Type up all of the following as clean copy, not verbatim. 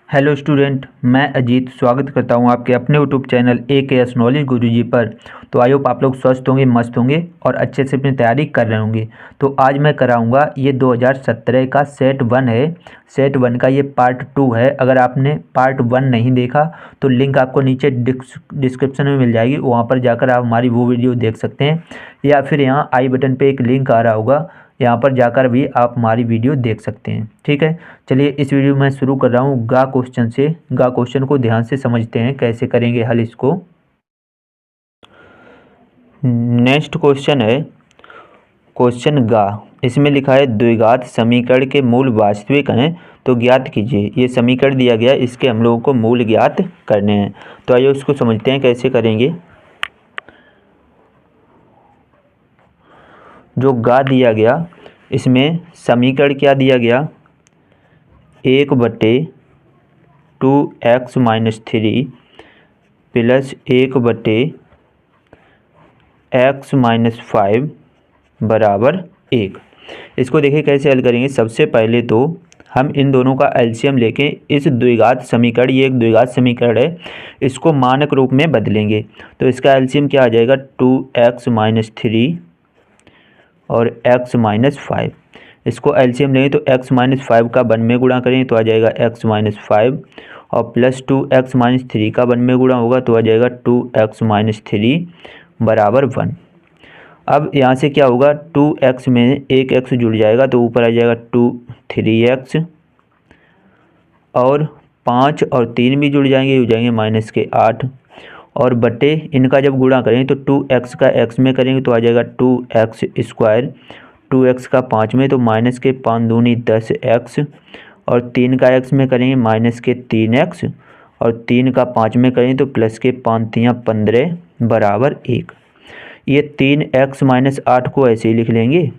Hello student, मैं अजीत स्वागत करता हूं आपके अपने यूट्यूब चैनल AKS नॉलेज गुरुजी पर। तो आई होप आप लोग स्वस्थ होंगे, मस्त होंगे और अच्छे से अपनी तैयारी कर रहे होंगे। तो आज मैं कराऊंगा ये 2017 का सेट 1 है। सेट 1 का ये पार्ट 2 है। अगर आपने पार्ट 1 नहीं देखा तो लिंक आपको नीचे डिस्क्रिप्शन में मिल जाएगी, वहाँ पर जाकर आप हमारी वो वीडियो देख सकते हैं, या फिर यहाँ आई बटन पर एक लिंक आ रहा होगा, यहाँ पर जाकर भी आप हमारी वीडियो देख सकते हैं। ठीक है, चलिए इस वीडियो में शुरू कर रहा हूँ गा क्वेश्चन से। गा क्वेश्चन को ध्यान से समझते हैं कैसे करेंगे हल इसको। नेक्स्ट क्वेश्चन है क्वेश्चन गा। इसमें लिखा है द्विघात समीकरण के मूल वास्तविक हैं तो ज्ञात कीजिए। ये समीकरण दिया गया, इसके हम लोगों को मूल ज्ञात करने हैं। तो आइए उसको समझते हैं कैसे करेंगे। जो गा दिया गया, इसमें समीकरण क्या दिया गया, 1/2x-3 प्लस 1/x-5 बराबर 1। इसको देखिए कैसे हल करेंगे। सबसे पहले तो हम इन दोनों का एलसीएम लेके इस द्विघात समीकरण, ये एक द्विघात समीकरण है, इसको मानक रूप में बदलेंगे। तो इसका एलसीएम क्या आ जाएगा, 2x-3 और x-5। इसको एलसीएम लेंगे तो x-5 का 1 में गुणा करेंगे तो आ जाएगा x-5, और प्लस 2x-3 का 1 में गुणा होगा तो आ जाएगा 2x-3 बराबर 1। अब यहाँ से क्या होगा, 2x में एक x जुड़ जाएगा तो ऊपर आ जाएगा 3x, और 5 और 3 भी जुड़ जाएंगे, हो जाएंगे -8, और बटे इनका जब गुणा करेंगे तो 2x का x में करेंगे तो आ जाएगा 2x², 2x का 5 में तो -5 दूनी 10x, और 3 का x में करेंगे -3x, और 3 का 5 में करेंगे तो +5 तियाँ 15 बराबर 1। ये 3x-8 को ऐसे ही लिख लेंगे,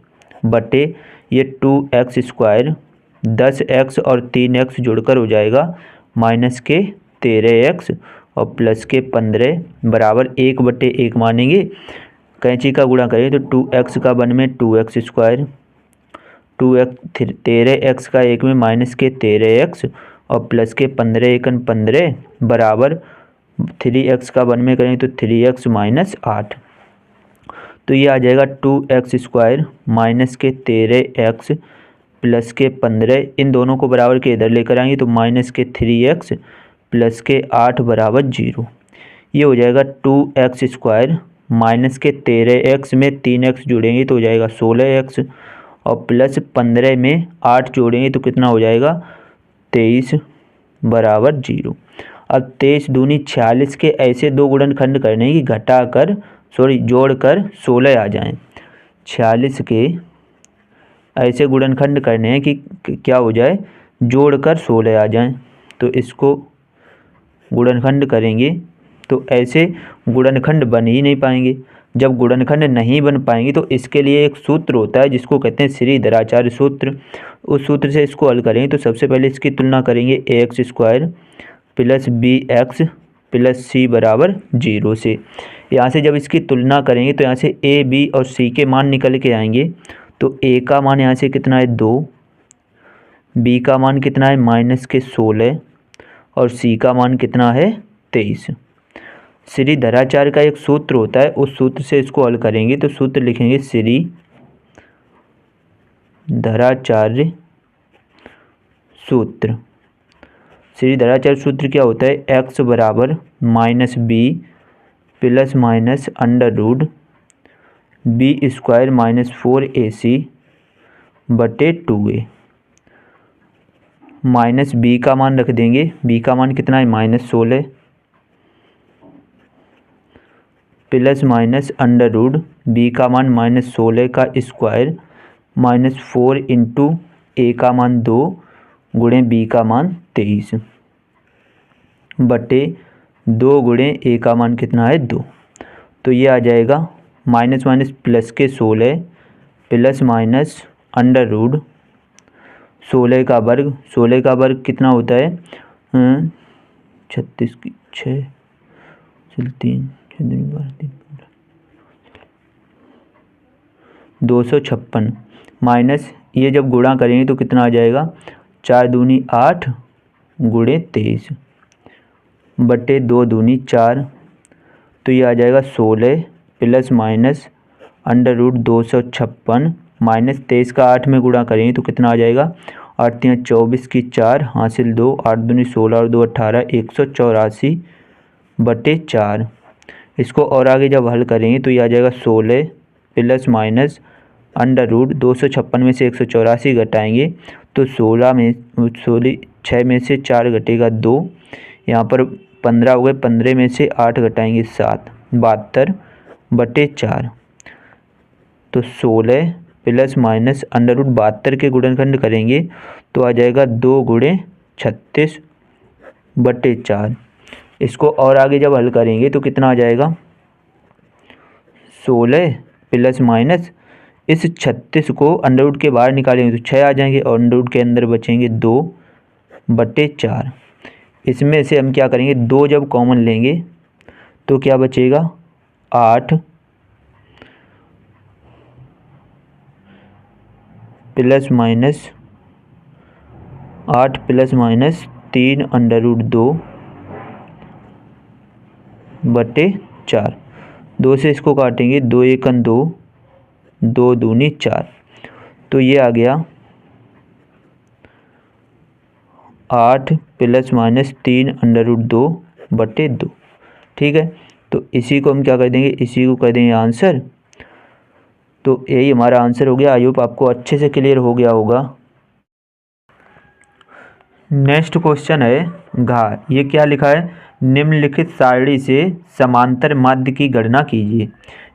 बटे ये 2x², 10x और 3x जुड़कर हो जाएगा -13x और +15 बराबर 1/1 मानेंगे। कैंची का गुणा करें तो 2x का 1 में 2x², 13x का 1 में -13x और +15 1 15 बराबर 3x का 1 में करें तो 3x -8। तो ये आ जाएगा 2x² -13x +15, इन दोनों को बराबर के इधर लेकर आएंगे तो -3x +8 बराबर 0। ये हो जाएगा 2x² -13x में 3x जोड़ेंगे तो हो जाएगा 16x, और +15 में 8 जोड़ेंगे तो कितना हो जाएगा 23 बराबर 0। अब 23 दूनी 46 के ऐसे दो गुणनखंड करने की घटाकर जोड़कर 16 आ जाएं। 46 के ऐसे गुणनखंड करने हैं कि क्या हो जाए, जोड़कर 16 आ जाएं। तो इसको गुणनखंड करेंगे तो ऐसे गुणनखंड बन ही नहीं पाएंगे। जब गुणनखंड नहीं बन पाएंगे तो इसके लिए एक सूत्र होता है जिसको कहते हैं श्रीधराचार्य सूत्र। उस सूत्र से इसको हल करेंगे तो सबसे पहले इसकी तुलना करेंगे ax² + bx + c बराबर 0 से। यहाँ से जब इसकी तुलना करेंगे तो यहाँ से a, b और c के मान निकल के आएंगे। तो a का मान यहाँ से कितना है 2, b का मान कितना है -16, और c का मान कितना है 23। श्रीधराचार्य का एक सूत्र होता है, उस सूत्र से इसको हल करेंगे तो सूत्र लिखेंगे श्रीधराचार्य सूत्र। श्रीधराचार्य सूत्र क्या होता है, x बराबर -b ± √b² -4ac बटे 2a। -b का मान रख देंगे, b का मान कितना है -16, प्लस माइनस √b का मान -16 का स्क्वायर -4 इंटू a का मान 2 गुणे b का मान 23 बटे 2 गुणे a का मान कितना है 2। तो ये आ जाएगा माइनस माइनस प्लस के 16 प्लस माइनस √16 का वर्ग। 16 का वर्ग कितना होता है 36 की 6 3 256 माइनस, ये जब गुणा करेंगे तो कितना आ जाएगा 4 दूनी 8 गुणे 23 बटे 2 दूनी 4। तो ये आ जाएगा 16 plus minus under root 256 minus 23 का 8 में गुणा करेंगे तो कितना आ जाएगा, 8 × 24 की 4 हासिल 2, 8 दूनी 16 और 2 18, 184 बटे 4। इसको और आगे जब हल करेंगे तो ये आ जाएगा 16 प्लस माइनस अंडर रूट 256 में से 184 घटाएंगे तो 6 में से 4 घटेगा 2, यहाँ पर 15 हो गए, 15 में से 8 घटाएंगे 7, 72 बटे 4। तो 16 प्लस माइनस अंडर रूट 72 के गुणनखंड करेंगे तो आ जाएगा 2 गुणे 36 बटे 4। इसको और आगे जब हल करेंगे तो कितना आ जाएगा, 16 प्लस माइनस इस 36 को अंडर रूट के बाहर निकालेंगे तो 6 आ जाएंगे और अंडर रूट के अंदर बचेंगे 2 बटे 4। इसमें से हम क्या करेंगे, 2 जब कॉमन लेंगे तो क्या बचेगा, 8 प्लस माइनस 3 अंडर रूट 2 बटे 4। 2 से इसको काटेंगे, 2 × 1 = 2, 2 दूनी 4। तो ये आ गया 8 प्लस माइनस 3 अंडर रूट 2 बटे 2। ठीक है, तो इसी को हम क्या कर देंगे, इसी को कर देंगे आंसर। तो यही हमारा आंसर हो गया। आई होप आपको अच्छे से क्लियर हो गया होगा। नेक्स्ट क्वेश्चन है घ। ये क्या लिखा है, निम्नलिखित सारणी से समांतर माध्य की गणना कीजिए।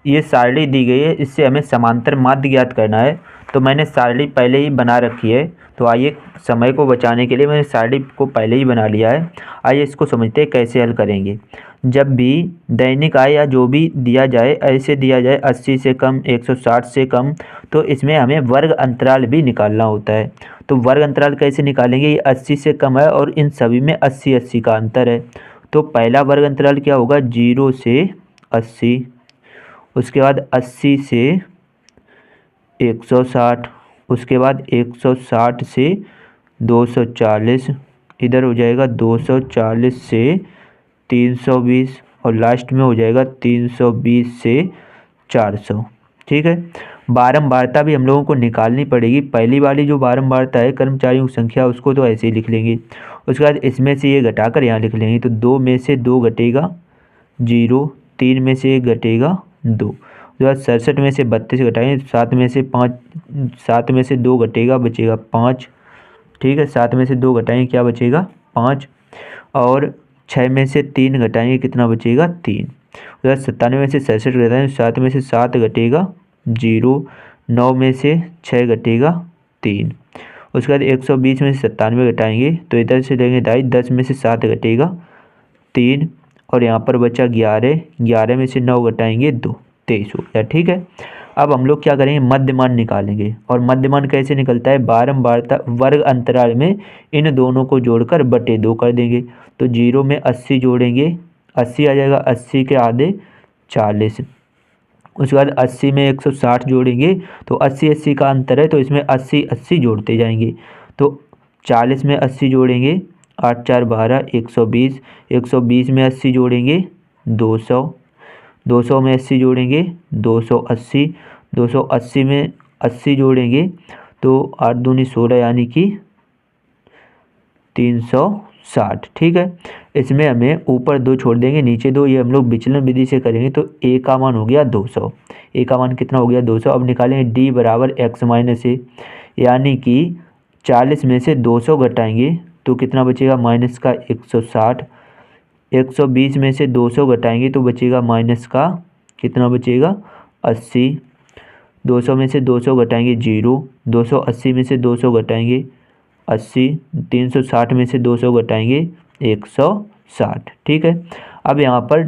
ये सारणी दी गई है, इससे हमें समांतर माध्य ज्ञात करना है। तो मैंने सारणी पहले ही बना रखी है, तो आइए समय को बचाने के लिए मैंने सारणी को पहले ही बना लिया है। आइए इसको समझते हैं कैसे हल करेंगे। जब भी दैनिक आय या जो भी दिया जाए, ऐसे दिया जाए 80 से कम, 160 से कम, तो इसमें हमें वर्ग अंतराल भी निकालना होता है। तो वर्ग अंतराल कैसे निकालेंगे, ये 80 से कम है और इन सभी में 80-80 का अंतर है। तो पहला वर्ग अंतराल क्या होगा, 0 से 80, उसके बाद 80 से 160, उसके बाद 160 से 240, इधर हो जाएगा 240 से 320 और लास्ट में हो जाएगा 320 से 400। ठीक है, बारंबारता भी हम लोगों को निकालनी पड़ेगी। पहली वाली जो बारंबारता है कर्मचारियों की संख्या, उसको तो ऐसे ही लिख लेंगे। उसके बाद इसमें से ये घटाकर यहाँ लिख लेंगे। तो 2 में से 2 घटेगा 0, 3 में से 1 घटेगा 2, उसके बाद 67 में से 32 घटाएंगे, 7 में से 2 घटेगा, बचेगा 5। ठीक है, 7 में से 2 घटाएंगे, क्या बचेगा 5, और 6 में से 3 घटाएंगे, कितना बचेगा 3। उसके बाद 97 में से 67 घटाएंगे, 7 में से 7 घटेगा 0, 9 में से 6 घटेगा 3। उसके बाद 120 में से 97 घटाएंगे तो इधर से लेंगे 2.5, 10 में से 7 घटेगा 3 और यहाँ पर बचा 11, 11 में से 9 घटाएंगे 2, 23 हो गया। ठीक है, अब हम लोग क्या करेंगे, मध्यमान निकालेंगे। और मध्यमान कैसे निकलता है, बारंबारता वर्ग अंतराल में इन दोनों को जोड़कर बटे 2 कर देंगे। तो 0 में 80 जोड़ेंगे, 80 आ जाएगा, 80 के आधे 40। उसके बाद 80 में 160 जोड़ेंगे तो 80-80 का अंतर है, तो इसमें 80-80 जोड़ते जाएंगे। तो 40 में 80 जोड़ेंगे, 8 × 4 = 12, 120, 120 में 80 जोड़ेंगे 200, 200 में 80 जोड़ेंगे 280, 280 में 80 जोड़ेंगे तो 8 दूनी 16 यानी कि 360। ठीक है, इसमें हमें ऊपर 2 छोड़ देंगे, नीचे 2, ये हम लोग विचलन विधि से करेंगे। तो a का मान हो गया 200, a का मान कितना हो गया 200। अब निकालेंगे d = x - a, यानी कि 40 में से 200 घटाएंगे तो कितना बचेगा माइनस का 160, 120 में से 200 घटाएंगे तो बचेगा माइनस का कितना बचेगा 80, 200 में से 200 घटाएंगे 0, 280 में से 200 घटाएंगे 80, 360 में से 200 घटाएंगे 160। ठीक है, अब यहाँ पर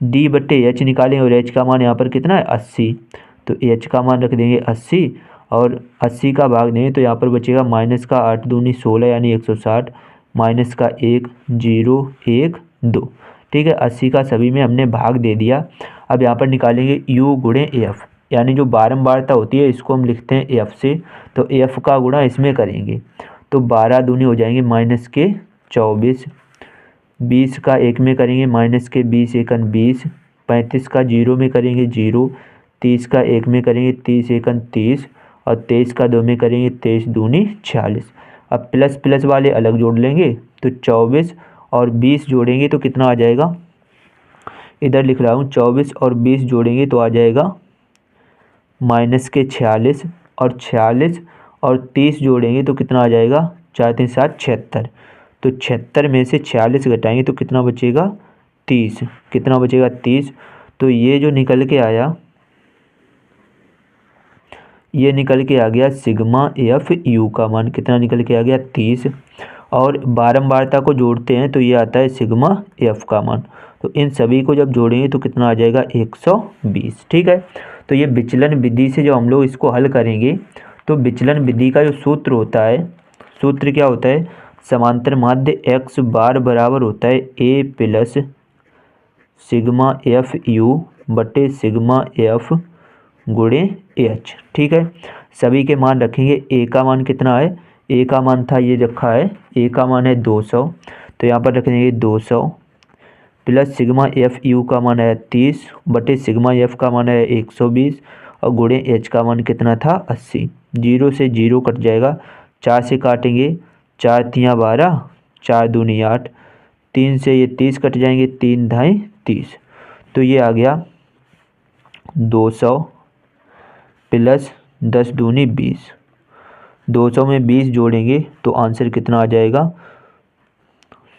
d/h निकालेंगे और h का मान यहाँ पर कितना है 80, तो h का मान रख देंगे 80 और 80 का भाग देंगे तो यहाँ पर बचेगा माइनस का 8 दूनी 16 यानी 160, माइनस का 1, 0, 1, 2। ठीक है, 80 का सभी में हमने भाग दे दिया। अब यहाँ पर निकालेंगे u/f, यानी जो बारंबारता होती है इसको हम लिखते हैं f से, तो f का गुणा इसमें करेंगे तो 12 दूनी हो जाएंगे माइनस के 24, 20 का 1 में करेंगे माइनस के 20 एकन 20, 35 का 0 में करेंगे 0, 30 का 1 में करेंगे 30 एकन 30 और 23 का 2 में करेंगे 23 दूनी 46। अब प्लस प्लस वाले अलग जोड़ लेंगे तो 24 और 20 जोड़ेंगे तो कितना आ जाएगा, इधर लिख रहा हूँ 24 और 20 जोड़ेंगे तो आ जाएगा माइनस के 46 और 46 और 30 जोड़ेंगे तो कितना आ जाएगा, 4 3 7 76। तो 76 में से 46 घटाएंगे तो कितना बचेगा 30, कितना बचेगा 30। तो ये जो निकल के आया, ये निकल के आ गया सिग्मा एफ यू का मान, कितना निकल के आ गया 30। और बारंबारता को जोड़ते हैं तो ये आता है सिग्मा एफ का मान। तो इन सभी को जब जोड़ेंगे तो कितना आ जाएगा 120। ठीक है, तो ये विचलन विधि से जो हम लोग इसको हल करेंगे तो विचलन विधि का जो सूत्र होता है, सूत्र क्या होता है, समांतर माध्य x बार बराबर होता है a plus sigma F you बटे सिग्मा एफ गुणे एच। ठीक है, सभी के मान रखेंगे। a का मान कितना है, a का मान था ये रखा है, a का मान है 200, तो यहाँ पर रख देंगे 200 प्लस सिग्मा एफ यू का मान है 30 बटे सिग्मा एफ का मान है 120 और गुणे एच का मान कितना था 80। 0 से 0 कट जाएगा, 4 से काटेंगे, 4 तियाँ 12, 4 दूनी 8, 3 से ये 30 कट जाएंगे, 3 ढाई 30। तो ये आ गया 200 प्लस 10 दूनी 20, 200 में 20 जोड़ेंगे तो आंसर कितना आ जाएगा,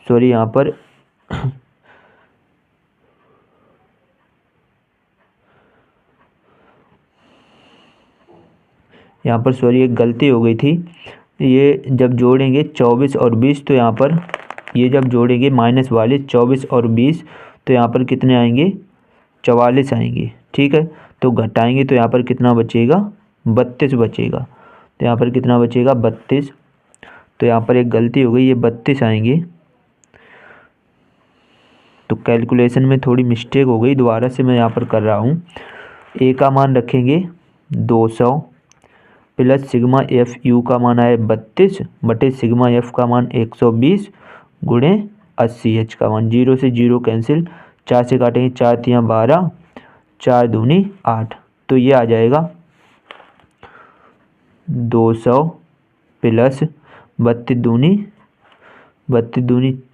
सॉरी यहाँ पर सॉरी एक गलती हो गई थी। ये जब जोड़ेंगे 24 और 20 तो यहाँ पर ये जब जोड़ेंगे माइनस वाले 24 और 20 तो यहाँ पर कितने आएंगे 44 आएंगे। ठीक है, तो घटाएंगे तो यहाँ पर कितना बचेगा 32 बचेगा, तो यहाँ पर कितना बचेगा 32। तो यहाँ पर एक गलती हो गई, ये 32 आएंगे, तो कैलकुलेशन में थोड़ी मिस्टेक हो गई, दोबारा से मैं यहाँ पर कर रहा हूँ। ए का मान रखेंगे 200 प्लस सिग्मा एफ यू का मान है 32 बटे सिग्मा एफ का मान 120 गुणे 80 एच का मान। 0 से 0 कैंसिल, 4 से काटेंगे, 4 तियाँ 12, 4 दूनी 8। तो ये आ जाएगा 200 प्लस 32 दूनी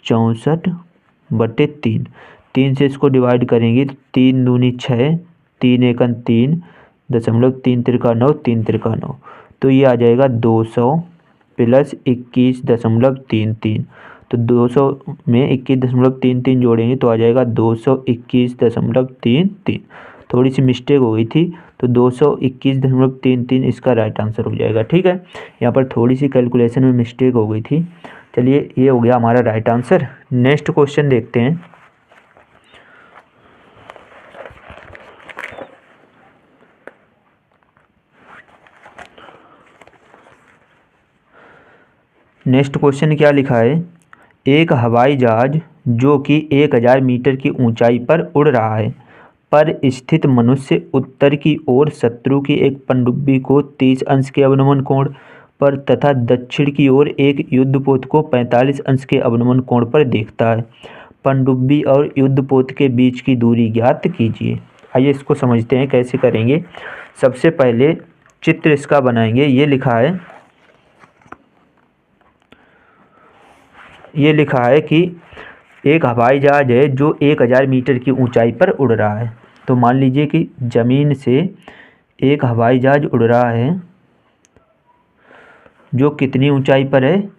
64 बटे 3, 3 से इसको डिवाइड करेंगे तो 3 दूनी 6, 3 एकन 3 दशमलव 3 तिरका 9, 3 तिरका 9। तो ये आ जाएगा 200 प्लस 21.33। तो 200 में 21.33 जोड़ेंगे तो आ जाएगा 221.33। थोड़ी सी मिस्टेक हो गई थी, तो 221.33 इसका राइट आंसर हो जाएगा। ठीक है, यहाँ पर थोड़ी सी कैलकुलेशन में मिस्टेक हो गई थी। चलिए, ये हो गया हमारा राइट आंसर। नेक्स्ट क्वेश्चन देखते हैं। नेक्स्ट क्वेश्चन क्या लिखा है, एक हवाई जहाज जो कि 1000 मीटर की ऊंचाई पर उड़ रहा है पर स्थित मनुष्य उत्तर की ओर शत्रु की एक पनडुब्बी को 30 अंश के अवनमन कोण पर तथा दक्षिण की ओर एक युद्धपोत को 45 अंश के अवनमन कोण पर देखता है। पनडुब्बी और युद्धपोत के बीच की दूरी ज्ञात कीजिए। आइए इसको समझते हैं कैसे करेंगे। सबसे पहले चित्र इसका बनाएंगे। ये लिखा है कि एक हवाई जहाज है जो 1000 मीटर की ऊंचाई पर उड़ रहा है। तो मान लीजिए कि ज़मीन से एक हवाई जहाज उड़ रहा है जो कितनी ऊंचाई पर है,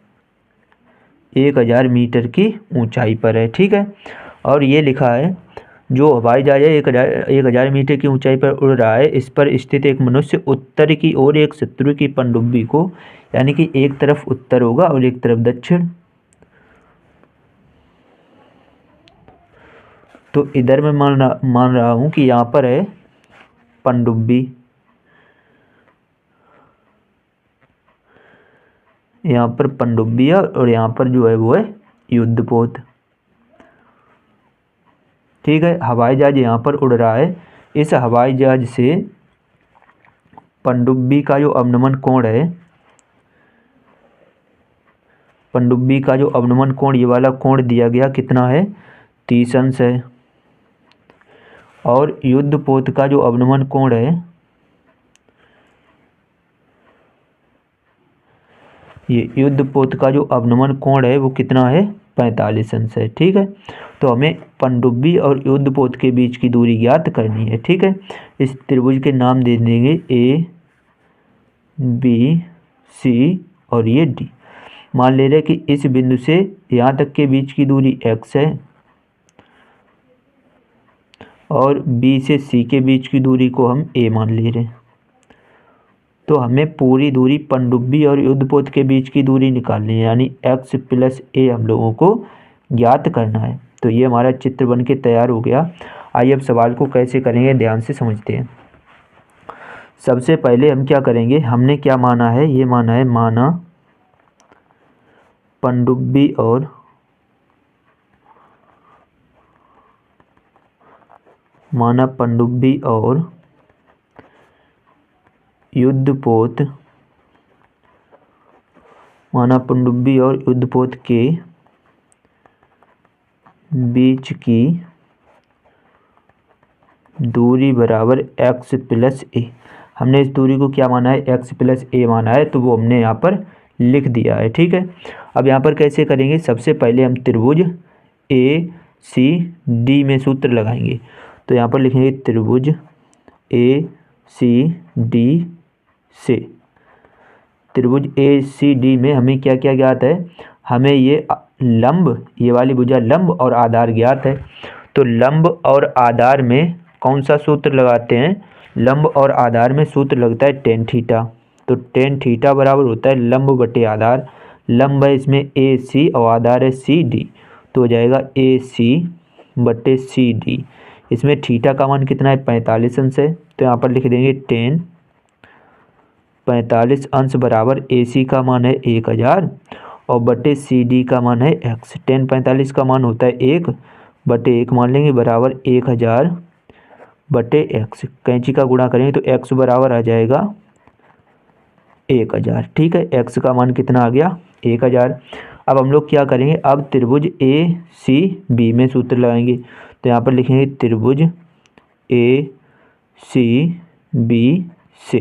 1000 मीटर की ऊंचाई पर है। ठीक है, और ये लिखा है जो हवाई जहाज है 1000 मीटर की ऊंचाई पर उड़ रहा है, इस पर स्थित एक मनुष्य उत्तर की ओर एक शत्रु की पनडुब्बी को, यानी कि एक तरफ उत्तर होगा और एक तरफ दक्षिण, तो इधर मैं मान रहा हूँ कि यहाँ पर है पनडुब्बी, यहाँ पर पनडुब्बी है और यहाँ पर जो है वो है युद्धपोत। ठीक है, हवाई जहाज यहाँ पर उड़ रहा है। इस हवाई जहाज से पनडुब्बी का जो अवनमन कोण है पनडुब्बी का जो अवनमन कोण, ये वाला कोण दिया गया कितना है, 30 अंश है। और युद्धपोत का जो अवनमन कोण है, ये युद्धपोत का जो अवनमन कोण है वो कितना है, 45 अंश है। ठीक है, तो हमें पनडुब्बी और युद्धपोत के बीच की दूरी ज्ञात करनी है। ठीक है, इस त्रिभुज के नाम दे देंगे ए, बी, सी और ये डी। मान ले रहे कि इस बिंदु से यहाँ तक के बीच की दूरी x है और B से C के बीच की दूरी को हम a मान ले रहे हैं। तो हमें पूरी दूरी पनडुब्बी और युद्धपोत के बीच की दूरी निकालनी है, यानी x प्लस a हम लोगों को ज्ञात करना है। तो ये हमारा चित्र बन के तैयार हो गया। आइए अब सवाल को कैसे करेंगे ध्यान से समझते हैं। सबसे पहले हम क्या करेंगे, हमने क्या माना है, ये माना है, माना पनडुब्बी और युद्धपोत, माना पनडुब्बी और युद्धपोत के बीच की दूरी बराबर x प्लस a। हमने इस दूरी को क्या माना है, x प्लस a माना है, तो वो हमने यहाँ पर लिख दिया है। ठीक है, अब यहाँ पर कैसे करेंगे, सबसे पहले हम त्रिभुज ए सी डी में सूत्र लगाएंगे। तो यहाँ पर लिखेंगे त्रिभुज ए सी डी से, त्रिभुज ए सी डी में हमें क्या क्या ज्ञात है, हमें ये लंब, ये वाली भुजा लंब और आधार ज्ञात है। तो लंब और आधार में कौन सा सूत्र लगाते हैं, लंब और आधार में सूत्र लगता है टेन थीटा। तो टेन थीटा बराबर होता है लंब बटे आधार। लंब है इसमें ए सी और आधार है सी डी, तो हो जाएगा ए सी बटे सी डी। इसमें थीटा का मान कितना है, 45 अंश है, तो यहाँ पर लिख देंगे टेन 45 अंश बराबर ए सी का मान है 1000 और बटे सी डी का मान है x। टेन 45 का मान होता है 1 बटे 1 मान लेंगे बराबर 1000 बटे x। कैंची का गुणा करेंगे तो x बराबर आ जाएगा 1000। ठीक है, x का मान कितना आ गया, 1000। अब हम लोग क्या करेंगे, अब त्रिभुज ए सी बी में सूत्र लगाएंगे। तो यहाँ पर लिखेंगे त्रिभुज ए सी बी से,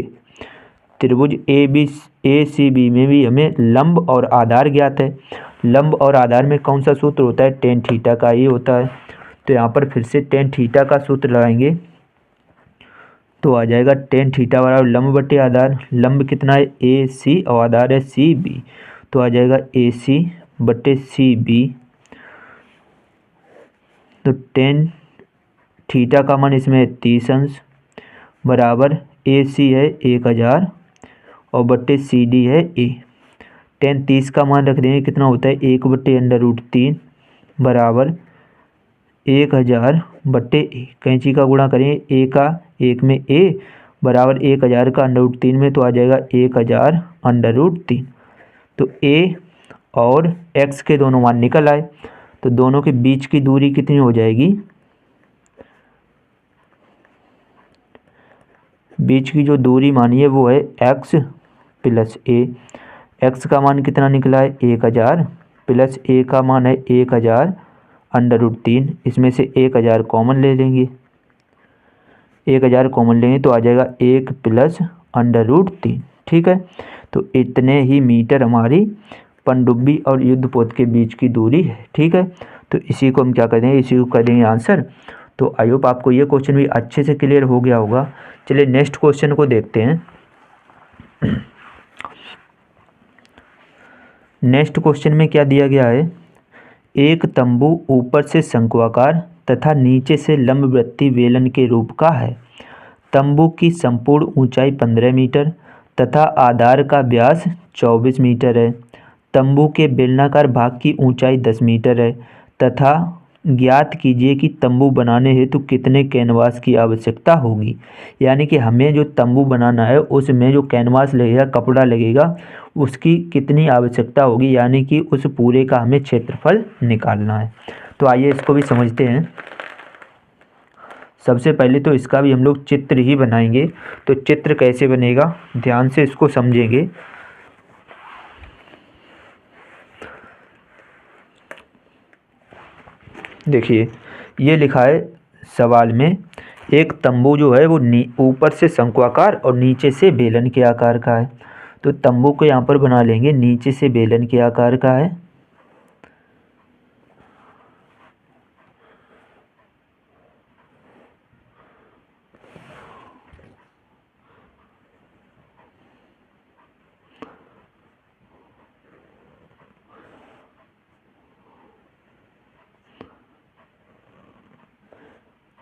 त्रिभुज ए सी बी में भी हमें लंब और आधार ज्ञात है। लंब और आधार में कौन सा सूत्र होता है, टेन थीटा का ही होता है। तो यहाँ पर फिर से टेन थीटा का सूत्र लगाएंगे तो आ जाएगा टेन थीटा बराबर लंब बटे आधार। लंब कितना है, ए सी और आधार है सी बी, तो आ जाएगा ए सी बटे सी बी। तो टेन थीटा का मान इसमें 30 अंश बराबर ए सी है 1000 और बटे सी डी है ए। टेन 30 का मान रख देंगे, कितना होता है 1 बटे √3 बराबर 1000 बटे ए। कैंची का गुणा करेंगे, ए का 1 में ए बराबर 1000 का √3 में, तो आ जाएगा 1000 √3। तो ए और x के दोनों मान निकल आए, तो दोनों के बीच की दूरी कितनी हो जाएगी, बीच की जो दूरी मानी है वो है x प्लस a। x का मान कितना निकला है 1000 प्लस a का मान है 1000 √3। इसमें से 1000 कॉमन ले लेंगे, 1000 कॉमन लेंगे तो आ जाएगा 1 प्लस √3। ठीक है, तो इतने ही मीटर हमारी पनडुब्बी और युद्धपोत के बीच की दूरी है। ठीक है, तो इसी को हम क्या कर देंगे, इसी को कर देंगे आंसर। तो आई होप आपको ये क्वेश्चन भी अच्छे से क्लियर हो गया होगा। चलिए नेक्स्ट क्वेश्चन को देखते हैं। नेक्स्ट क्वेश्चन में क्या दिया गया है, एक तंबू ऊपर से शंक्वाकार तथा नीचे से लंबवृत्तीय बेलन के रूप का है। तंबू की संपूर्ण ऊंचाई 15 मीटर तथा आधार का व्यास 24 मीटर है। तंबू के बेलनाकार भाग की ऊंचाई 10 मीटर है तथा ज्ञात कीजिए कि तंबू बनाने हेतु कितने कैनवास की आवश्यकता होगी। यानी कि हमें जो तंबू बनाना है उसमें जो कैनवास लगेगा, कपड़ा लगेगा, उसकी कितनी आवश्यकता होगी, यानी कि उस पूरे का हमें क्षेत्रफल निकालना है। तो आइए इसको भी समझते हैं। सबसे पहले तो इसका भी हम लोग चित्र ही बनाएंगे। तो चित्र कैसे बनेगा, ध्यान से इसको समझेंगे। देखिए ये लिखा है सवाल में, एक तंबू जो है वो ऊपर से शंक्वाकार और नीचे से बेलन के आकार का है। तो तंबू को यहाँ पर बना लेंगे, नीचे से बेलन के आकार का है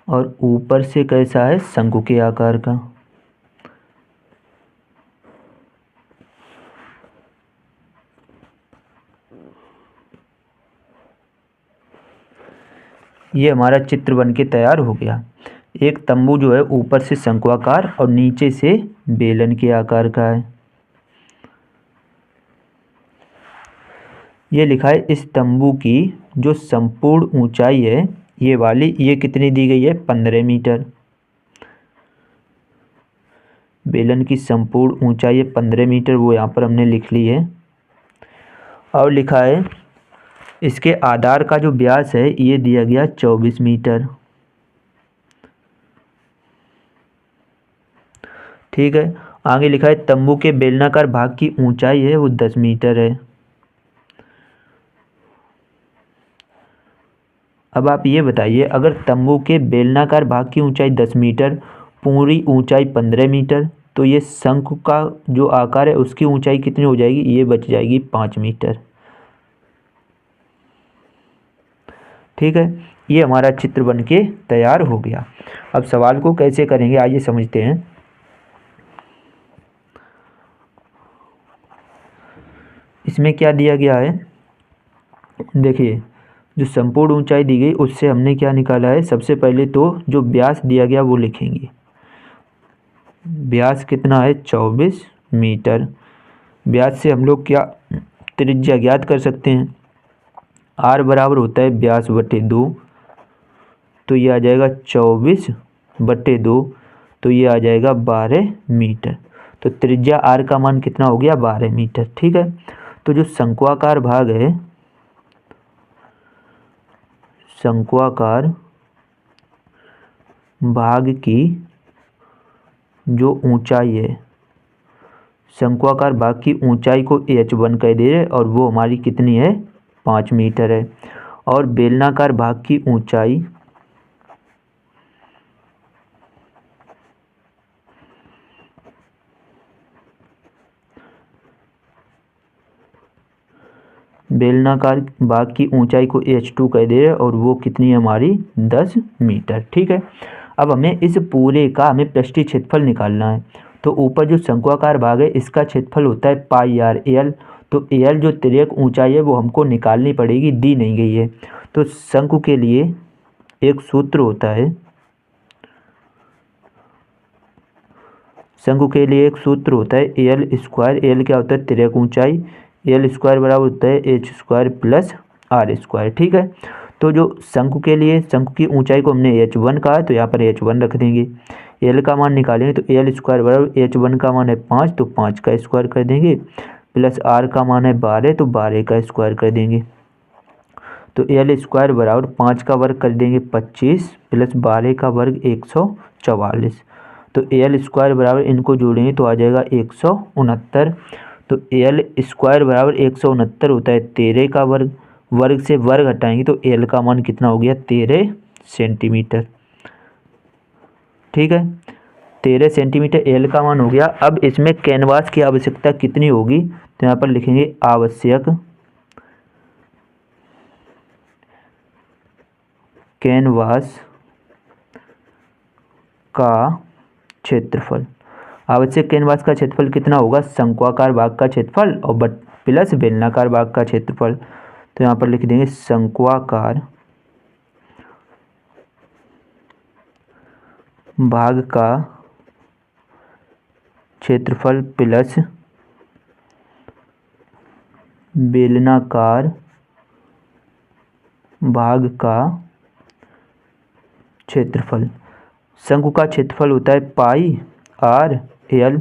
और ऊपर से कैसा है, शंकु के आकार का। ये हमारा चित्र बन के तैयार हो गया। एक तंबू जो है ऊपर से शंक्वाकार और नीचे से बेलन के आकार का है। ये लिखा है इस तंबू की जो संपूर्ण ऊंचाई है ये वाली, ये कितनी दी गई है, 15 मीटर। बेलन की संपूर्ण ऊंचाई है 15 मीटर, वो यहाँ पर हमने लिख ली है। और लिखा है इसके आधार का जो व्यास है ये दिया गया 24 मीटर। ठीक है, आगे लिखा है तंबू के बेलनाकार भाग की ऊंचाई है वो 10 मीटर है। अब आप ये बताइए, अगर तंबू के बेलनाकार भाग की ऊंचाई 10 मीटर, पूरी ऊंचाई 15 मीटर, तो ये शंकु का जो आकार है उसकी ऊंचाई कितनी हो जाएगी, ये बच जाएगी 5 मीटर। ठीक है, ये हमारा चित्र बन के तैयार हो गया। अब सवाल को कैसे करेंगे आइए समझते हैं। इसमें क्या दिया गया है, देखिए जो संपूर्ण ऊंचाई दी गई उससे हमने क्या निकाला है, सबसे पहले तो जो व्यास दिया गया वो लिखेंगे। व्यास कितना है, 24 मीटर। व्यास से हम लोग क्या त्रिज्या ज्ञात कर सकते हैं, आर बराबर होता है व्यास बटे 2, तो ये आ जाएगा 24 बटे 2, तो ये आ जाएगा 12 मीटर। तो त्रिज्या आर का मान कितना हो गया, 12 मीटर। ठीक है, तो जो शंक्वाकार भाग है, शंक्वाकार भाग की जो ऊंचाई है, शंक्वाकार भाग की ऊंचाई को h1 कह दे रहे और वो हमारी कितनी है, 5 मीटर है। और बेलनाकार भाग की ऊंचाई, बेलनाकार भाग की ऊंचाई को h2 कह दे रहे और वो कितनी है हमारी, 10 मीटर। ठीक है, अब हमें इस पूरे का हमें पृष्ठीय क्षेत्रफल निकालना है। तो ऊपर जो शंक्वाकार भाग है इसका क्षेत्रफल होता है पाई आर एल। तो एल जो तिर्यक ऊंचाई है वो हमको निकालनी पड़ेगी, दी नहीं गई है। तो शंकु के लिए एक सूत्र होता है, शंकु के लिए एक सूत्र होता है एल स्क्वायर। एल क्या होता है, तिर्यक ऊंचाई। एल स्क्वायर बराबर होता है H square plus R square. ठीक है, तो जो शंकु के लिए शंकु की ऊंचाई को हमने h1 कहा, तो यहाँ पर h1 रख देंगे। एल का मान निकालेंगे तो एल स्क्वायर बराबर h1 का मान है 5, तो 5 का स्क्वायर कर देंगे, प्लस आर का मान है 12, तो 12 का स्क्वायर कर देंगे। तो एल स्क्वायर बराबर 5 का वर्ग कर देंगे 25, प्लस 12 का वर्ग 144। तो एल स्क्वायर बराबर इनको जोड़ेंगे तो आ जाएगा 169। तो एल स्क्वायर बराबर 169 होता है 13 का वर्ग, वर्ग से वर्ग हटाएंगे तो एल का मान कितना हो गया, 13 सेंटीमीटर। ठीक है, 13 सेंटीमीटर एल का मान हो गया। अब इसमें कैनवास की आवश्यकता कितनी होगी, तो यहाँ पर लिखेंगे आवश्यक कैनवास का क्षेत्रफल। आवश्यक कैनवास का क्षेत्रफल कितना होगा, शंक्वाकार भाग का क्षेत्रफल और प्लस बेलनाकार भाग का क्षेत्रफल। तो यहाँ पर लिख देंगे शंक्वाकार भाग का क्षेत्रफल प्लस बेलनाकार भाग का क्षेत्रफल। शंकु का क्षेत्रफल होता है पाई आर एल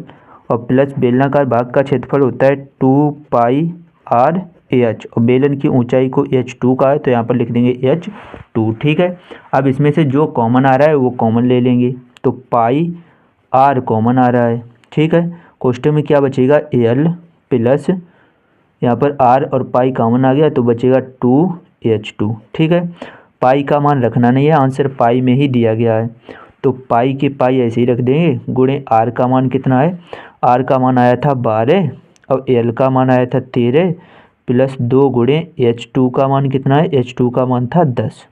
और प्लस बेलनाकार भाग का क्षेत्रफल होता है 2 पाई आर एच और बेलन की ऊंचाई को h2 का है तो यहाँ पर लिख देंगे h2। ठीक है, अब इसमें से जो कॉमन आ रहा है वो कॉमन ले लेंगे तो पाई r कॉमन आ रहा है। ठीक है, क्वेश्चन में क्या बचेगा l प्लस यहाँ पर r और पाई कॉमन आ गया तो बचेगा 2h2। ठीक है, पाई का मान रखना नहीं है, आंसर पाई में ही दिया गया है तो पाई के पाई ऐसे ही रख देंगे गुणे r का मान कितना है, r का मान आया था 12 और l का मान आया था 13 प्लस 2 गुणे h2 का मान कितना है, h2 का मान था 10।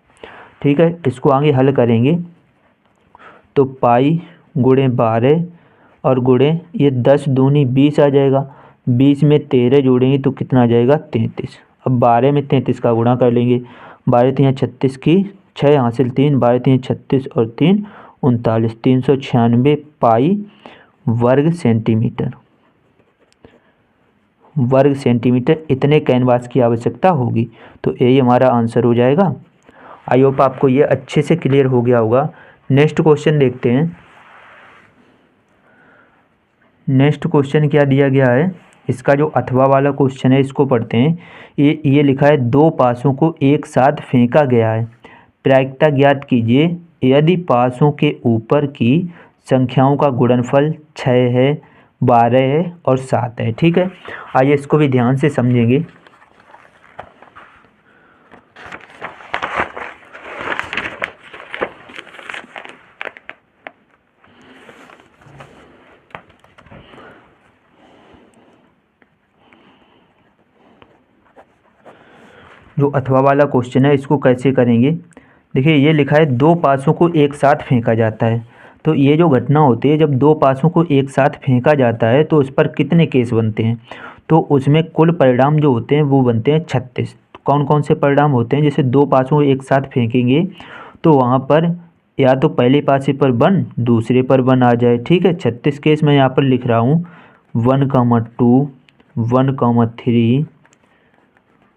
ठीक है, इसको आगे हल करेंगे तो पाई गुणे 12 और गुणे ये 10 दूनी 20 आ जाएगा, 20 में 13 जोड़ेंगे तो कितना आ जाएगा 33। अब 12 में 33 का गुणा कर लेंगे, 12 3 36 की 6 हासिल 3, 12 3 36 और 3 39, 396 पाई वर्ग सेंटीमीटर। वर्ग सेंटीमीटर इतने कैनवास की आवश्यकता होगी तो यही हमारा आंसर हो जाएगा। आई होप आपको ये अच्छे से क्लियर हो गया होगा। नेक्स्ट क्वेश्चन देखते हैं। नेक्स्ट क्वेश्चन क्या दिया गया है, इसका जो अथवा वाला क्वेश्चन है इसको पढ़ते हैं। ये लिखा है 2 पासों को एक साथ फेंका गया है, प्रायिकता ज्ञात कीजिए यदि पासों के ऊपर की संख्याओं का गुणनफल 6 है, 12 है और 7 है। ठीक है, आइए इसको भी ध्यान से समझेंगे। जो अथवा वाला क्वेश्चन है इसको कैसे करेंगे, देखिए ये लिखा है 2 पासों को एक साथ फेंका जाता है, तो ये जो घटना होती है जब 2 पासों को एक साथ फेंका जाता है तो उस पर कितने केस बनते हैं, तो उसमें कुल परिणाम जो होते हैं वो बनते हैं 36। कौन कौन से परिणाम होते हैं, जैसे 2 पासों को एक साथ फेंकेंगे तो वहाँ पर या तो पहले पासे पर 1 दूसरे पर 1 आ जाए। ठीक है, 36 केस मैं यहाँ पर लिख रहा हूँ 1,2 1,3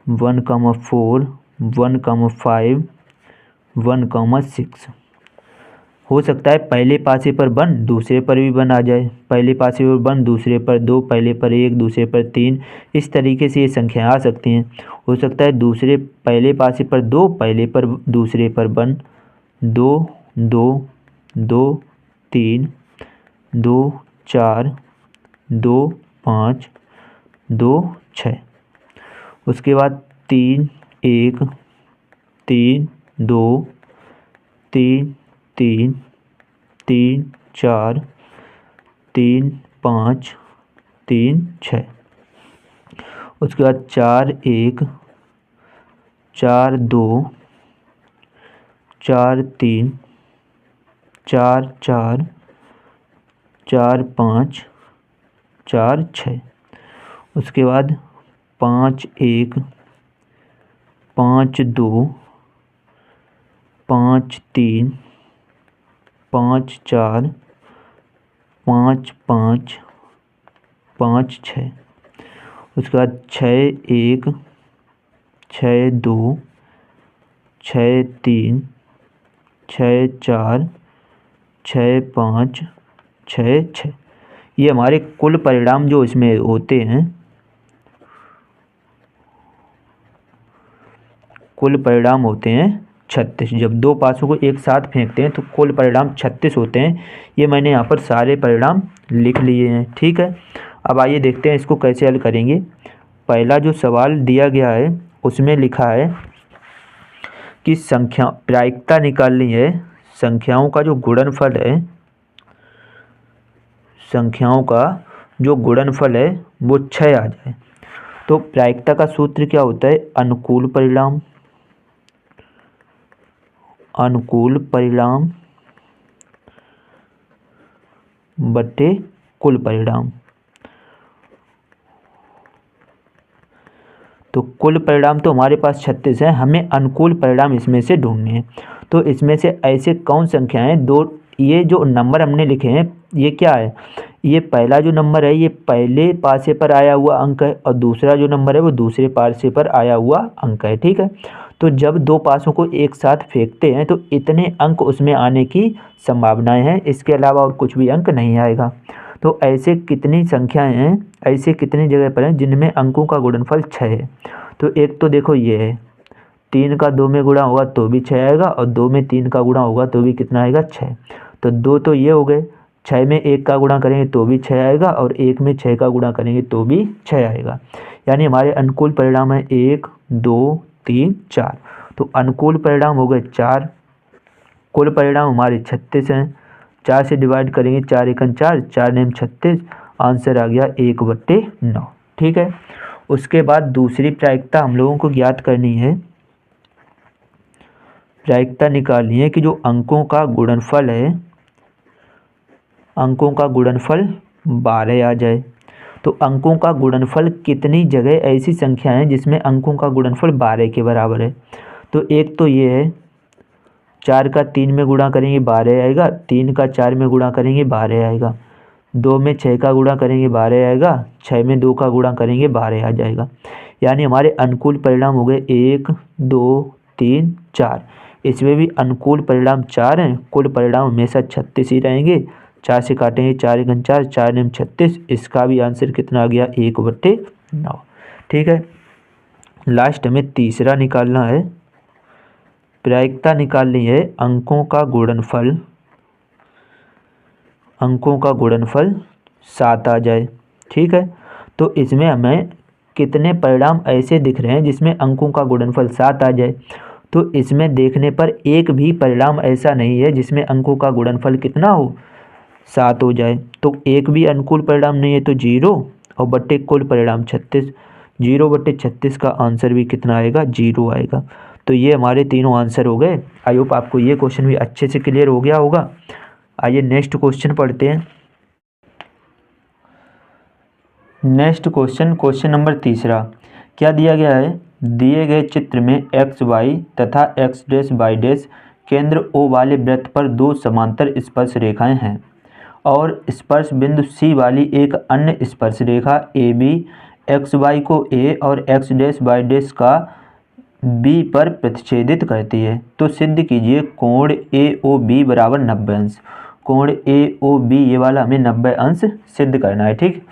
1,4 1,5 1,6। हो सकता है पहले पासे पर 1 दूसरे पर भी 1 आ जाए, पहले पासे पर 1 दूसरे पर 2, पहले पर 1 दूसरे पर 3, इस तरीके से ये संख्याएं आ सकती हैं। हो सकता है दूसरे पहले पासे पर 2 पहले पर दूसरे पर 1, 2 2 2 3 2 4 2 5 2 6, उसके बाद 3 1 3 2 3 3 3 4 3 5 3 6, उसके बाद 4 1 4 2 4 3 4 4 4 5 4 6, उसके बाद 5 1 5 2 5 3 5 4 5 5 5 6, उसके बाद 6 1 6 2 6 3 6 4 6 5 6 6, ये हमारे कुल परिणाम जो इसमें होते हैं, कुल परिणाम होते हैं 36। जब 2 पासों को एक साथ फेंकते हैं तो कुल परिणाम 36 होते हैं। ये मैंने यहाँ पर सारे परिणाम लिख लिए हैं। ठीक है, अब आइए देखते हैं इसको कैसे हल करेंगे। पहला जो सवाल दिया गया है उसमें लिखा है कि संख्या प्रायिकता निकालनी है, संख्याओं का जो गुणनफल है, संख्याओं का जो गुणनफल है वो 6 आ जाए। तो प्रायिकता का सूत्र क्या होता है, अनुकूल परिणाम, अनुकूल परिणाम बटे कुल परिणाम। तो कुल परिणाम तो हमारे पास 36 है, हमें अनुकूल परिणाम इसमें से ढूंढने हैं। तो इसमें से ऐसे कौन संख्याएं दो, ये जो नंबर हमने लिखे हैं ये क्या है, ये पहला जो नंबर है ये पहले पासे पर आया हुआ अंक है और दूसरा जो नंबर है वो दूसरे पासे पर आया हुआ अंक है। ठीक है, तो जब 2 पासों को एक साथ फेंकते हैं तो इतने अंक उसमें आने की संभावनाएं हैं, इसके अलावा और कुछ भी अंक नहीं आएगा। तो ऐसे कितनी संख्याएं हैं, ऐसे कितनी जगह पर हैं जिनमें अंकों का गुणनफल 6 है। तो एक तो देखो ये है 3 का 2 में गुणा होगा तो भी 6 आएगा और 2 में 3 का गुणा होगा तो भी कितना आएगा 6। तो 2 तो ये हो गए, 6 में 1 का गुणा करेंगे तो भी 6 आएगा और 1 में 6 का गुणा करेंगे तो भी 6 आएगा। यानी हमारे अनुकूल परिणाम है 1 2 3 4। तो अनुकूल परिणाम हो गए 4, कुल परिणाम हमारे 36 हैं। 4 से डिवाइड करेंगे 4 एकन 4, 4 नेम 36, आंसर आ गया 1/9। ठीक है। उसके बाद दूसरी प्रायिकता हम लोगों को ज्ञात करनी है, प्रायिकता निकालनी है कि जो अंकों का गुणनफल है, अंकों का गुणनफल 12 आ जाए। तो अंकों का गुणनफल कितनी जगह ऐसी संख्या है जिसमें अंकों का गुणनफल 12 के बराबर है। तो एक तो ये है 4 का 3 में गुणा करेंगे 12 आएगा, 3 का 4 में गुणा करेंगे 12 आएगा, 2 में 6 का गुणा करेंगे 12 आएगा, 6 में 2 का गुणा करेंगे 12 आ जाएगा। यानी हमारे अनुकूल परिणाम हो गए 1 2 3 4। इसमें भी अनुकूल परिणाम 4 हैं, कुल परिणाम हमेशा 36 ही रहेंगे। 4 से काटेंगे 4 एकन 4, 4 नेम 36, इसका भी आंसर कितना आ गया 1/9। ठीक है। लास्ट हमें तीसरा निकालना है, प्रायिकता निकालनी है अंकों का गुणनफल, अंकों का गुणनफल 7 आ जाए। ठीक है। तो इसमें हमें कितने परिणाम ऐसे दिख रहे हैं जिसमें अंकों का गुणनफल 7 आ जाए। तो इसमें देखने पर एक भी परिणाम ऐसा नहीं है जिसमें अंकों का गुणनफल कितना हो 7 हो जाए। तो एक भी अनुकूल परिणाम नहीं है, तो 0 और बट्टे कुल परिणाम 36, 0/36 का आंसर भी कितना आएगा 0 आएगा। तो ये हमारे तीनों आंसर हो गए। आई होप आपको ये क्वेश्चन भी अच्छे से क्लियर हो गया होगा। आइए नेक्स्ट क्वेश्चन पढ़ते हैं। नेक्स्ट क्वेश्चन, क्वेश्चन नंबर तीसरा, क्या दिया गया है, दिए गए चित्र में एक्स वाई तथा एक्स डैश वाई डैश केंद्र ओ वाले वृत्त पर दो समांतर स्पर्श रेखाएं हैं और स्पर्श बिंदु सी वाली एक अन्य स्पर्श रेखा ए बी एक्स वाई को ए और एक्स डैश वाई डैश का बी पर प्रतिच्छेदित करती है। तो सिद्ध कीजिए कोण ए ओ बी बराबर 90 अंश। कोण ए ओ बी ये वाला हमें 90 अंश सिद्ध करना है। ठीक।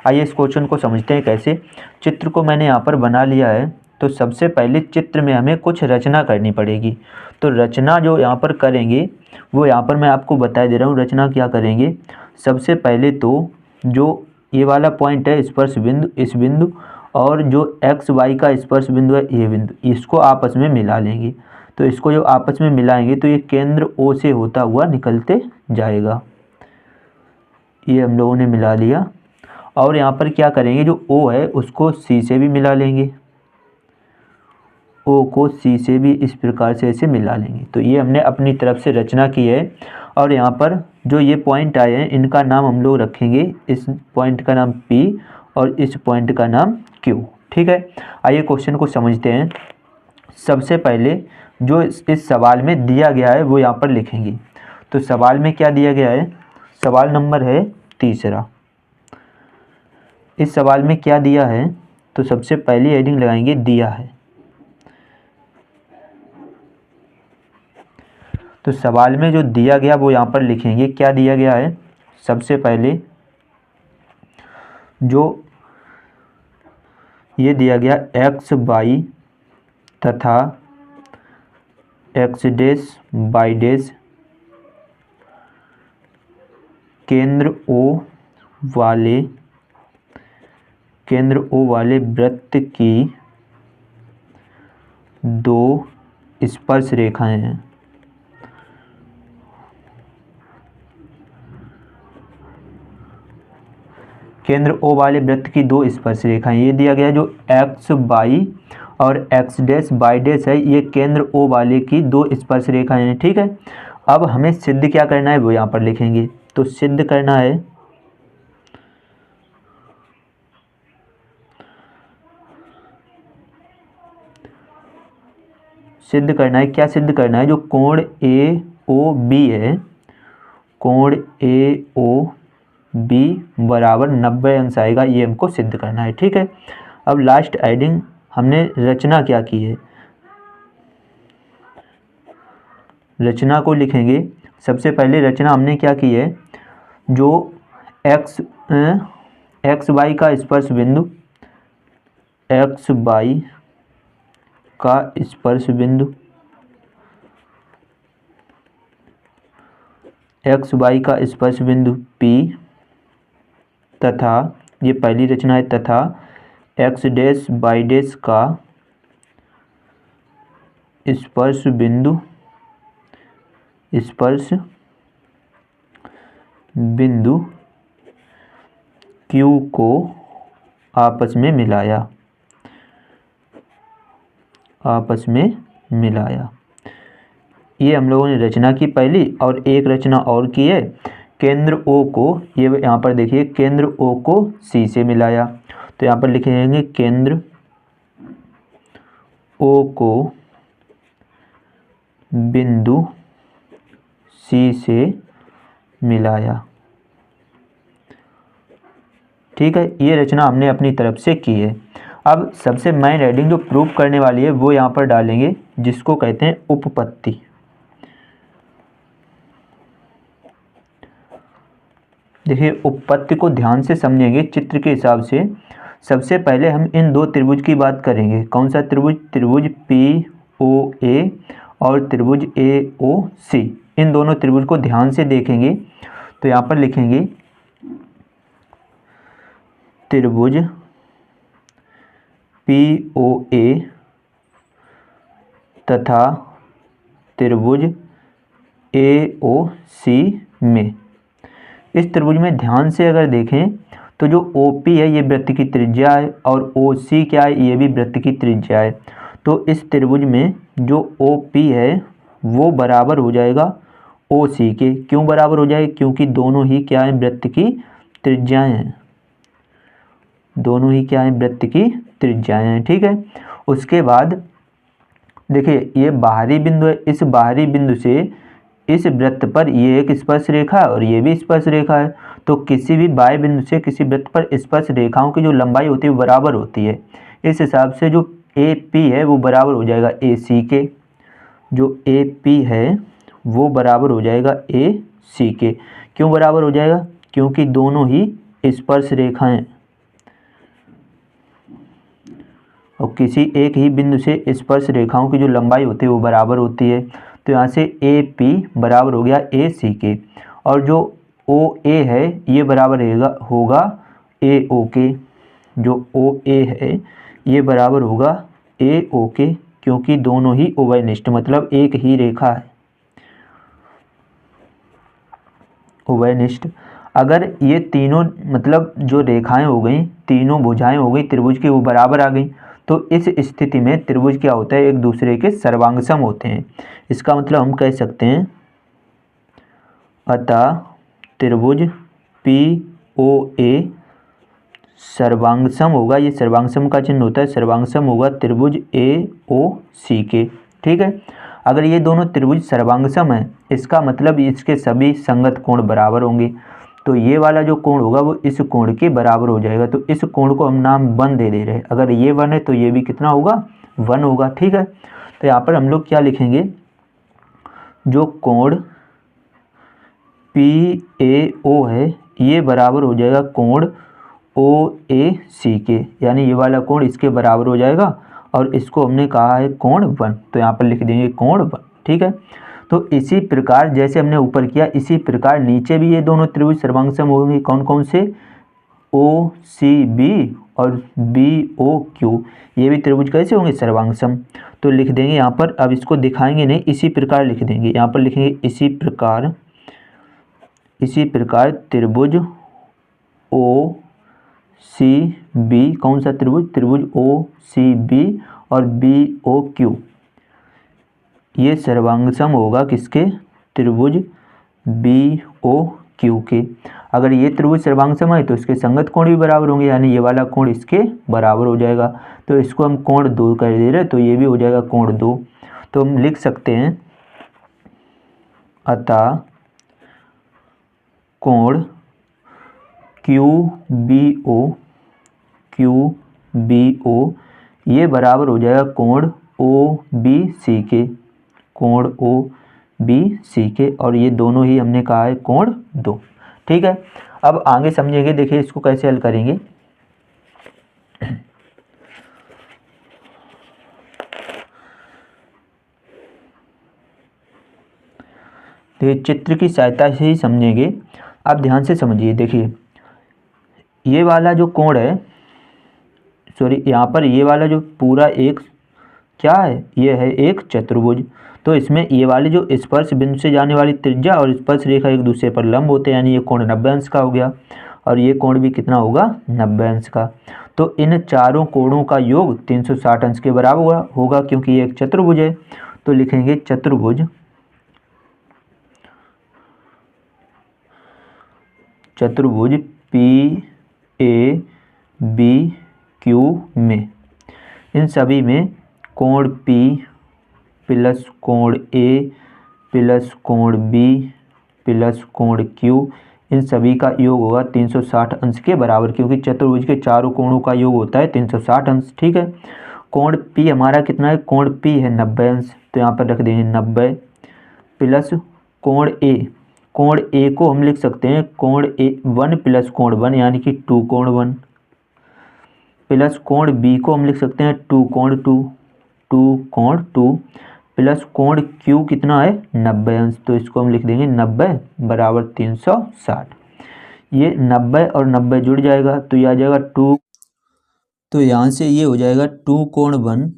आइए इस क्वेश्चन को समझते हैं कैसे। चित्र को मैंने यहाँ पर बना लिया है। तो सबसे पहले चित्र में हमें कुछ रचना करनी पड़ेगी। तो रचना जो यहाँ पर करेंगे वो यहाँ पर मैं आपको बता दे रहा हूँ। रचना क्या करेंगे, सबसे पहले तो जो ये वाला पॉइंट है स्पर्श बिंदु, इस बिंदु और जो एक्स वाई का स्पर्श बिंदु है ये बिंदु, इसको आपस में मिला लेंगे। तो इसको जो आपस में मिलाएंगे तो ये केंद्र ओ से होता हुआ निकलते जाएगा। ये हम लोगों ने मिला लिया। और यहाँ पर क्या करेंगे, जो ओ है उसको सी से भी मिला लेंगे, ओ को सी से भी इस प्रकार से ऐसे मिला लेंगे। तो ये हमने अपनी तरफ से रचना की है। और यहाँ पर जो ये पॉइंट आए हैं इनका नाम हम लोग रखेंगे, इस पॉइंट का नाम P और इस पॉइंट का नाम Q। ठीक है। आइए क्वेश्चन को समझते हैं। सबसे पहले जो इस सवाल में दिया गया है वो यहाँ पर लिखेंगे। तो सवाल में क्या दिया गया है, सवाल नंबर है तीसरा। इस सवाल में क्या दिया है, तो सबसे पहली हेडिंग लगाएंगे दिया है। तो सवाल में जो दिया गया वो यहाँ पर लिखेंगे। क्या दिया गया है, सबसे पहले जो ये दिया गया एक्स वाई तथा एक्स डैश वाई डैश केंद्र ओ वाले वृत्त की दो स्पर्श रेखाएं हैं। केंद्र ओ वाले वृत्त की दो स्पर्श रेखाएं, ये दिया गया जो एक्स वाई और एक्स डैश वाई डैश है, ये केंद्र ओ वाले की दो स्पर्श रेखाएं हैं। ठीक है। अब हमें सिद्ध क्या करना है वो यहाँ पर लिखेंगे। तो सिद्ध करना है, सिद्ध करना है, क्या सिद्ध करना है, जो कोण ए ओ बी है, कोण ए ओ बी बराबर 90 अंश आएगा, ये हमको सिद्ध करना है। ठीक है। अब लास्ट हेडिंग हमने रचना क्या की है, रचना को लिखेंगे। सबसे पहले रचना हमने क्या की है, जो एक्स वाई का स्पर्श बिंदु, एक्स वाई का स्पर्श बिंदु, एक्स वाई का स्पर्श बिंदु P तथा, ये पहली रचना है, तथा एक्स डैश वाई डैश का स्पर्श बिंदु Q को आपस में मिलाया। ये हम लोगों ने रचना की पहली, और एक रचना और की है, केंद्र O को, ये यहाँ पर देखिए, केंद्र O को C से मिलाया। तो यहाँ पर लिखेंगे केंद्र O को बिंदु C से मिलाया। ठीक है, ये रचना हमने अपनी तरफ से की है। अब सबसे मेन हेडिंग जो प्रूफ करने वाली है वो यहाँ पर डालेंगे, जिसको कहते हैं उपपत्ति। देखिए, उपपत्ति को ध्यान से समझेंगे चित्र के हिसाब से। सबसे पहले हम इन दो त्रिभुज की बात करेंगे। कौन सा त्रिभुज? त्रिभुज POA और त्रिभुज AOC। इन दोनों त्रिभुज को ध्यान से देखेंगे तो यहाँ पर लिखेंगे त्रिभुज POA तथा त्रिभुज AOC में। इस त्रिभुज में ध्यान से अगर देखें तो जो OP है ये वृत्त की त्रिज्या है, और OC क्या है? ये भी वृत्त की त्रिज्या है। तो इस त्रिभुज में जो OP है वो बराबर हो जाएगा OC के। क्यों बराबर हो जाएगा? क्योंकि दोनों ही क्या है? वृत्त की त्रिज्याएं हैं। दोनों ही क्या है? वृत्त की त्रिज्याएं हैं। ठीक है, उसके बाद देखिए, ये बाहरी बिंदु है। इस बाहरी बिंदु से इस वृत्त पर ये एक स्पर्श रेखा है और ये भी स्पर्श रेखा है। तो किसी भी बाह्य बिंदु से किसी वृत्त पर स्पर्श रेखाओं की जो लंबाई होती है वो बराबर होती है। इस हिसाब से जो AP है वो बराबर हो जाएगा AC के। जो AP है वो बराबर हो जाएगा AC के। क्यों बराबर हो जाएगा? क्योंकि दोनों ही स्पर्श रेखाएं, और किसी एक ही बिंदु से स्पर्श रेखाओं की जो लंबाई होती है वो बराबर होती है। तो यहाँ से AP बराबर हो गया AC के, और जो OA है ये बराबर होगा AO के। जो OA है ये बराबर होगा AO के, क्योंकि दोनों ही उभयनिष्ठ, मतलब एक ही रेखा है, उभयनिष्ठ। अगर ये तीनों मतलब जो रेखाएं हो गई, तीनों भुजाएं हो गई त्रिभुज की, वो बराबर आ गई, तो इस स्थिति में त्रिभुज क्या होता है? एक दूसरे के सर्वांगसम होते हैं। इसका मतलब हम कह सकते हैं अतः त्रिभुज POA सर्वांगसम होगा। ये सर्वांगसम का चिन्ह होता है, सर्वांगसम होगा त्रिभुज AOC के। ठीक है, अगर ये दोनों त्रिभुज सर्वांगसम है, इसका मतलब इसके सभी संगत कोण बराबर होंगे। तो ये वाला जो कोण होगा वो इस कोण के बराबर हो जाएगा। तो इस कोण को हम नाम 1 दे रहे हैं। अगर ये 1 है तो ये भी कितना होगा? 1 होगा। ठीक है, तो यहाँ पर हम लोग क्या लिखेंगे? जो कोण PAO है ये बराबर हो जाएगा कोण OAC के, यानी ये वाला कोण इसके बराबर हो जाएगा, और इसको हमने कहा है कोण 1। तो यहाँ पर लिख देंगे कोण 1। ठीक है, तो इसी प्रकार जैसे हमने ऊपर किया, इसी प्रकार नीचे भी ये दोनों त्रिभुज सर्वांगसम होंगे। कौन कौन से? OCB और BOQ। ये भी त्रिभुज कैसे होंगे? सर्वांगसम। तो लिख देंगे यहाँ पर, अब इसको दिखाएंगे नहीं, इसी प्रकार लिख देंगे। यहाँ पर लिखेंगे इसी प्रकार त्रिभुज OCB। कौन सा त्रिभुज? त्रिभुज OCB और BOQ ये सर्वांगसम होगा किसके? त्रिभुज BOQ के। अगर ये त्रिभुज सर्वांगसम है तो इसके संगत कोण भी बराबर होंगे, यानी ये वाला कोण इसके बराबर हो जाएगा। तो इसको हम कोण 2 कर दे रहे, तो ये भी हो जाएगा कोण 2। तो हम लिख सकते हैं अतः कोण QBO ये बराबर हो जाएगा कोण OBC के, कोण OBC के, और ये दोनों ही हमने कहा है कोण 2। ठीक है, अब आगे समझेंगे। देखिए इसको कैसे हल करेंगे। देखिए चित्र की सहायता से ही समझेंगे। आप ध्यान से समझिए। देखिए ये वाला जो कोण है, सॉरी यहाँ पर ये वाला जो पूरा एक क्या है, ये है एक चतुर्भुज। तो इसमें ये वाले जो स्पर्श बिंदु से जाने वाली त्रिज्या और स्पर्श रेखा एक दूसरे पर लंब होते हैं, यानी ये कोण 90 अंश का हो गया और ये कोण भी कितना होगा, 90 अंश का। तो इन चारों कोणों का योग 360 अंश के बराबर होगा क्योंकि ये एक चतुर्भुज है। तो लिखेंगे चतुर्भुज, चतुर्भुज PABQ में इन सभी में कोण P प्लस कोण A प्लस कोण B प्लस कोण Q, इन सभी का योग होगा 360 अंश के बराबर, क्योंकि चतुर्भुज के चारों कोणों का योग होता है 360 अंश। ठीक है। कोण P हमारा कितना है, कोण P है 90 अंश, तो यहाँ पर रख देंगे 90 प्लस कोण A, कोण A को हम लिख सकते हैं कोण A 1 प्लस कोण 1 यानी कि 2 कोण 1, प्लस कोण B को हम लिख सकते हैं 2 कोण 2, 2 कोण 2 प्लस कोण Q कितना है 90 अंश, तो इसको हम लिख देंगे 90 बराबर 360। ये 90 और 90 जुड़ जाएगा तो ये आ जाएगा 2, तो यहाँ से ये हो जाएगा 2 कोण 1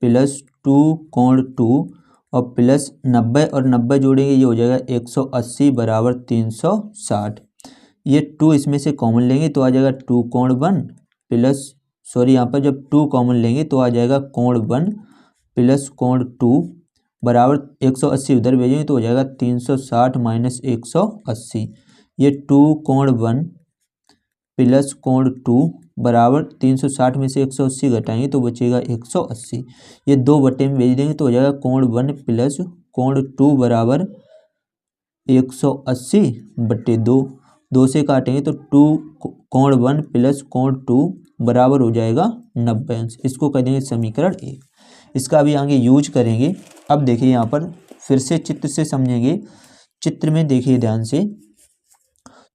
प्लस 2 कोण 2 और प्लस 90 और 90 जोड़ेंगे ये हो जाएगा 180 बराबर 360। ये 2 इसमें से कॉमन लेंगे तो आ जाएगा 2 कोण 1 प्लस, सॉरी यहाँ पर जब 2 कॉमन लेंगे तो आ जाएगा कोण 1 प्लस कोण 2 बराबर 180 उधर भेजेंगे तो हो जाएगा 360 माइनस 180। ये 2 कोण 1 प्लस कोण 2 बराबर 360 में से 180 घटाएंगे तो बचेगा 180। ये 2 बटे में भेज देंगे तो हो जाएगा कोण 1 प्लस कोण 2 बराबर 180 बटे 2, 2 से काटेंगे तो 2 कोण 1 प्लस कोण 2 बराबर हो जाएगा 90 अंश। इसको कह देंगे समीकरण 1। इसका भी आगे यूज करेंगे। अब देखिए यहाँ पर फिर से चित्र से समझेंगे। चित्र में देखिए ध्यान से,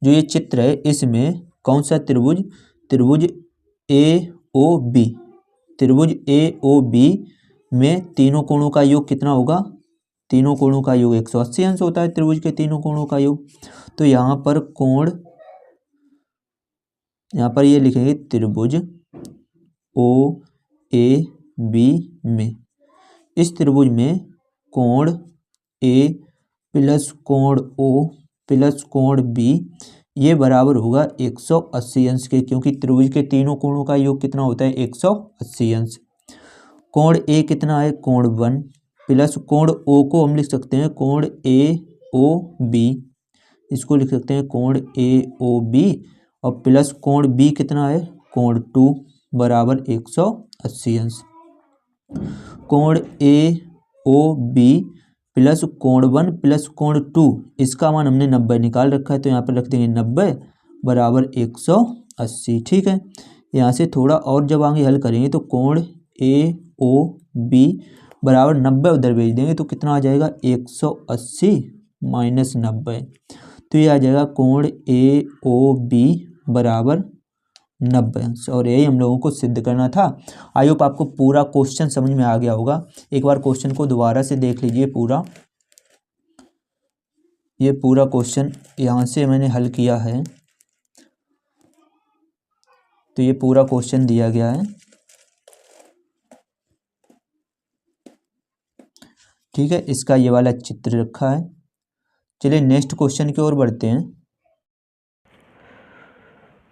जो ये चित्र है इसमें कौन सा त्रिभुज, त्रिभुज AOB, त्रिभुज AOB में तीनों कोणों का योग कितना होगा, तीनों कोणों का योग 180 अंश होता है त्रिभुज के तीनों कोणों का योग। तो यहाँ पर कोण, यहाँ पर ये लिखेंगे त्रिभुज OAB में, इस त्रिभुज में कोण A प्लस कोण O प्लस कोण B ये बराबर होगा 180 अंश के, क्योंकि त्रिभुज के तीनों कोणों का योग कितना होता है 180 अंश। कोण A कितना है, कोण 1 प्लस कोण O को हम लिख सकते हैं कोण AOB, इसको लिख सकते हैं कोण AOB और प्लस कोण B कितना है, कोण 2 बराबर 180 अंश। कोण AOB प्लस कोण 1 प्लस कोण 2 इसका मान हमने 90 निकाल रखा है तो यहाँ पर रख देंगे 90 बराबर 180। ठीक है। यहाँ से थोड़ा और जब आगे हल करेंगे तो कोण AOB बराबर 90 उधर भेज देंगे तो कितना आ जाएगा 180 माइनस 90, तो ये आ जाएगा कोण AOB बराबर 90 अंश। और यही हम लोगों को सिद्ध करना था। आई होप आपको पूरा क्वेश्चन समझ में आ गया होगा। एक बार क्वेश्चन को दोबारा से देख लीजिए पूरा। ये पूरा क्वेश्चन यहाँ से मैंने हल किया है, तो ये पूरा क्वेश्चन दिया गया है। ठीक है, इसका ये वाला चित्र रखा है। चलिए नेक्स्ट क्वेश्चन की ओर बढ़ते हैं।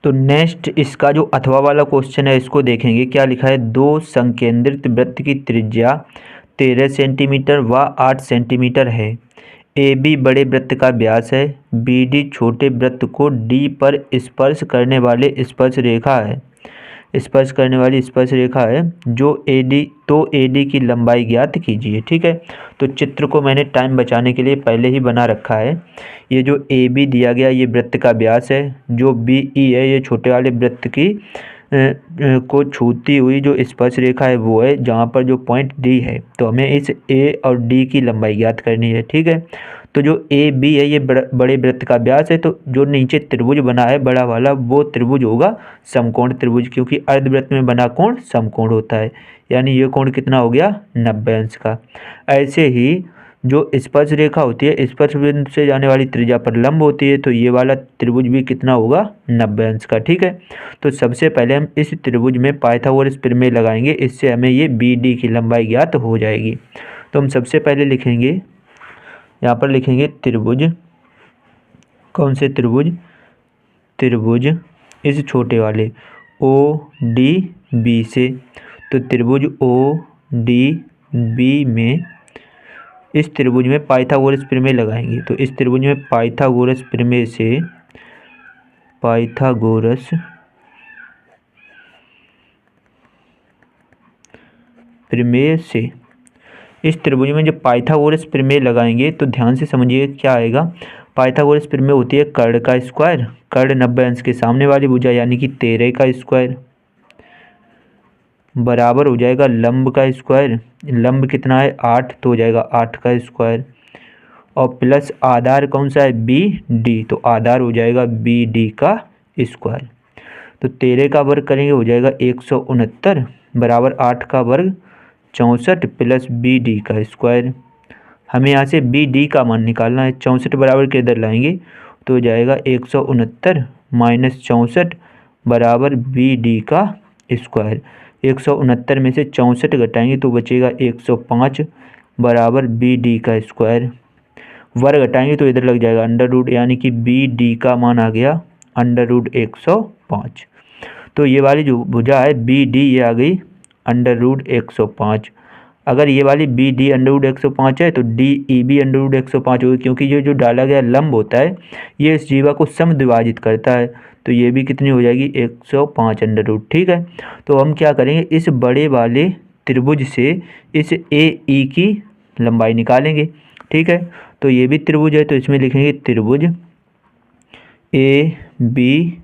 तो नेक्स्ट इसका जो अथवा वाला क्वेश्चन है इसको देखेंगे। क्या लिखा है, दो संकेंद्रित वृत्त की त्रिज्या 13 सेंटीमीटर व 8 सेंटीमीटर है। AB बड़े वृत्त का व्यास है, BD छोटे वृत्त को D पर स्पर्श करने वाले स्पर्श रेखा है, स्पर्श करने वाली स्पर्श रेखा है जो AD की लंबाई ज्ञात कीजिए। ठीक है, तो चित्र को मैंने टाइम बचाने के लिए पहले ही बना रखा है। ये जो AB दिया गया ये वृत्त का व्यास है, जो BE है ये छोटे वाले वृत्त की को छूती हुई जो स्पर्श रेखा है वो है, जहाँ पर जो पॉइंट D है। तो हमें इस A और D की लंबाई ज्ञात करनी है। ठीक है, तो जो AB है ये बड़े वृत्त का व्यास है, तो जो नीचे त्रिभुज बना है बड़ा वाला वो त्रिभुज होगा समकोण त्रिभुज, क्योंकि अर्धवृत्त में बना कोण समकोण होता है। यानी ये कोण कितना हो गया 90 अंश का। ऐसे ही जो स्पर्श रेखा होती है स्पर्श बिंदु से जाने वाली त्रिज्या पर लंब होती है, तो ये वाला त्रिभुज भी कितना होगा 90 अंश का। ठीक है, तो सबसे पहले हम इस त्रिभुज में पाइथागोरस प्रमेय लगाएंगे, इससे हमें ये बी डी की लंबाई ज्ञात हो जाएगी। तो हम सबसे पहले लिखेंगे, यहाँ पर लिखेंगे त्रिभुज, कौन से त्रिभुज, त्रिभुज इस छोटे वाले ओ डी बी से, तो त्रिभुज ओ डी बी में इस त्रिभुज में पाइथागोरस प्रमेय लगाएंगे। तो इस त्रिभुज में पाइथागोरस प्रमेय से, पाइथागोरस प्रमेय से इस त्रिभुज में जब पाइथागोरस प्रमेय लगाएंगे तो ध्यान से समझिए क्या आएगा। पाइथागोरस प्रमेय होती है कर्ण का स्क्वायर, कर्ण 90 अंश के सामने वाली भुजा यानी कि 13 का स्क्वायर बराबर हो जाएगा लंब का स्क्वायर, लंब कितना है 8, तो हो जाएगा 8 का स्क्वायर, और प्लस आधार कौन सा है बी डी, तो आधार हो जाएगा बी डी का स्क्वायर। तो 13 का वर्ग करेंगे हो जाएगा 169 बराबर 8 का वर्ग 64 प्लस बी डी का स्क्वायर। हमें यहाँ से बी डी का मान निकालना है, 64 बराबर के इधर लाएंगे तो हो जाएगा 169 माइनस 64 बराबर बी डी का स्क्वायर। 169 में से 64 घटाएंगे तो बचेगा 105 बराबर बी डी का स्क्वायर। वर्ग घटाएंगे तो इधर लग जाएगा अंडर रूट, यानी कि बी डी का मान आ गया अंडर रूट 105। तो ये वाली जो भुजा है बी डी ये आ गई अंडर रूट 105। अगर ये वाली बी डी अंडर रूट 105 है तो D E B under root 105 होगी, क्योंकि ये जो डाला गया लंब होता है ये इस जीवा को समद्विभाजित करता है, तो ये भी कितनी हो जाएगी 105 अंडर रूट। ठीक है, तो हम क्या करेंगे, इस बड़े वाले त्रिभुज से इस ए ई की लंबाई निकालेंगे। ठीक है, तो ये भी त्रिभुज है तो इसमें लिखेंगे त्रिभुज ए बी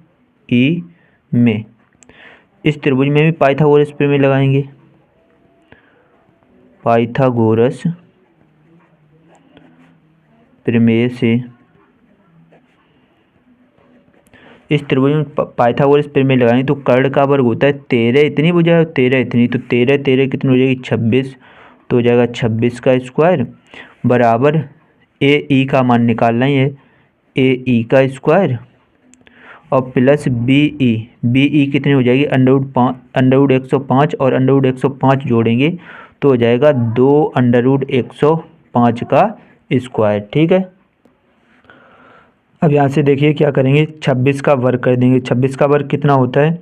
ई में, इस त्रिभुज में भी पाइथागोरस प्रमेय लगाएंगे। पाइथागोरस प्रमेय से इस त्रिभुज में पाइथागोरस प्रमेय लगाएंगे तो कर्ण का वर्ग होता है 13, इतनी भुजा है 13 इतनी, तो 13 13 कितनी हो जाएगी 26, तो हो जाएगा 26 का स्क्वायर बराबर ए ई का मान निकालना ही है ए ई का स्क्वायर और प्लस बी ई कितनी हो जाएगी अंडर रूट 105 और अंडर रूट 105 जोड़ेंगे तो हो जाएगा 2 अंडर रूट 105 का स्क्वायर। ठीक है, अब यहाँ से देखिए क्या करेंगे, 26 का वर्ग कर देंगे। 26 का वर्ग कितना होता है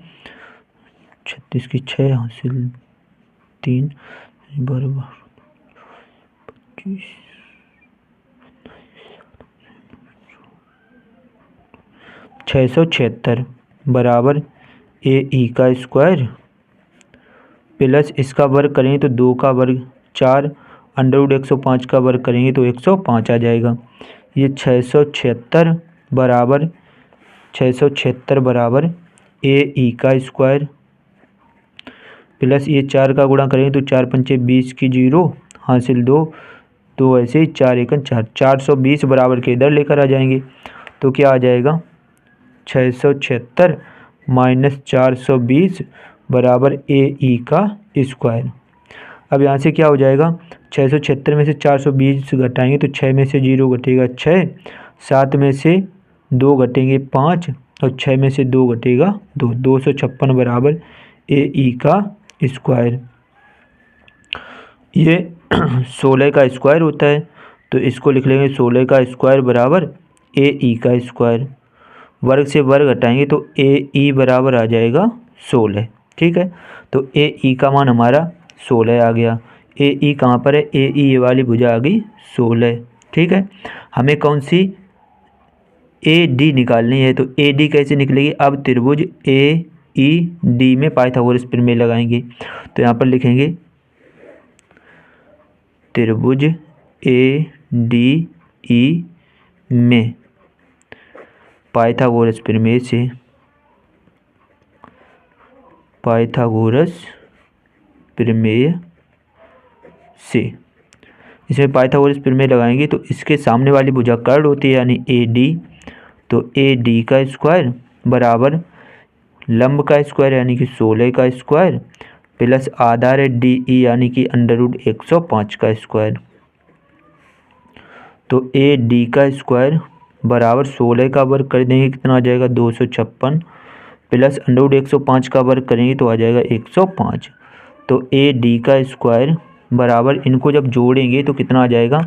36 की 6 हासिल 3 बराबर 25 676 बराबर ए ई का स्क्वायर प्लस इसका वर्ग करेंगे तो 2 का वर्ग 4 अंडर रूट 105 का वर्ग करेंगे तो 105 आ जाएगा। ये 676 बराबर ए ई का स्क्वायर प्लस ये 4 का गुणा करेंगे तो 4 पंचे 20 की 0 हासिल 2 तो ऐसे ही 4 एकन 4 420 बराबर के इधर लेकर आ जाएंगे तो क्या आ जाएगा 676 माइनस 420 बराबर ए ई का स्क्वायर। अब यहाँ से क्या हो जाएगा 676 में से 420 घटाएंगे तो 6 में से 0 घटेगा 6, 7 में से 2 घटेंगे 5 और 6 में से 2 घटेगा 2, 256 बराबर ए ई का स्क्वायर। ये 16 का स्क्वायर होता है तो इसको लिख लेंगे 16 का स्क्वायर बराबर ए ई का स्क्वायर। वर्ग से वर्ग हटाएंगे तो ए ई बराबर आ जाएगा 16। ठीक है, तो ए ई का मान हमारा 16 आ गया। ए ई कहाँ पर है, ए ई ये वाली भुजा आ गई 16। ठीक है, हमें कौन सी ए डी निकालनी है, तो ए डी कैसे निकलेगी, अब त्रिभुज ए ई डी में पाइथागोरस प्रमेय लगाएंगे तो यहाँ पर लिखेंगे त्रिभुज ए डी ई में पाइथागोरस प्रमेय से, पाइथागोरस प्रमेय से इसमें पाइथागोरस प्रमेय लगाएंगे तो इसके सामने वाली भुजा कर्ण होती है यानी ए डी, तो ए डी का स्क्वायर बराबर लंब का स्क्वायर यानी कि 16 का स्क्वायर प्लस आधार है डी ई यानी कि अंडर रूट 105 का स्क्वायर। तो ए डी का स्क्वायर बराबर 16 का वर्ग कर देंगे, कितना आ जाएगा 256, प्लस अंडर 105 का वर्ग करेंगे तो आ जाएगा 105। तो ए डी का स्क्वायर बराबर, इनको जब जोड़ेंगे तो कितना आ जाएगा,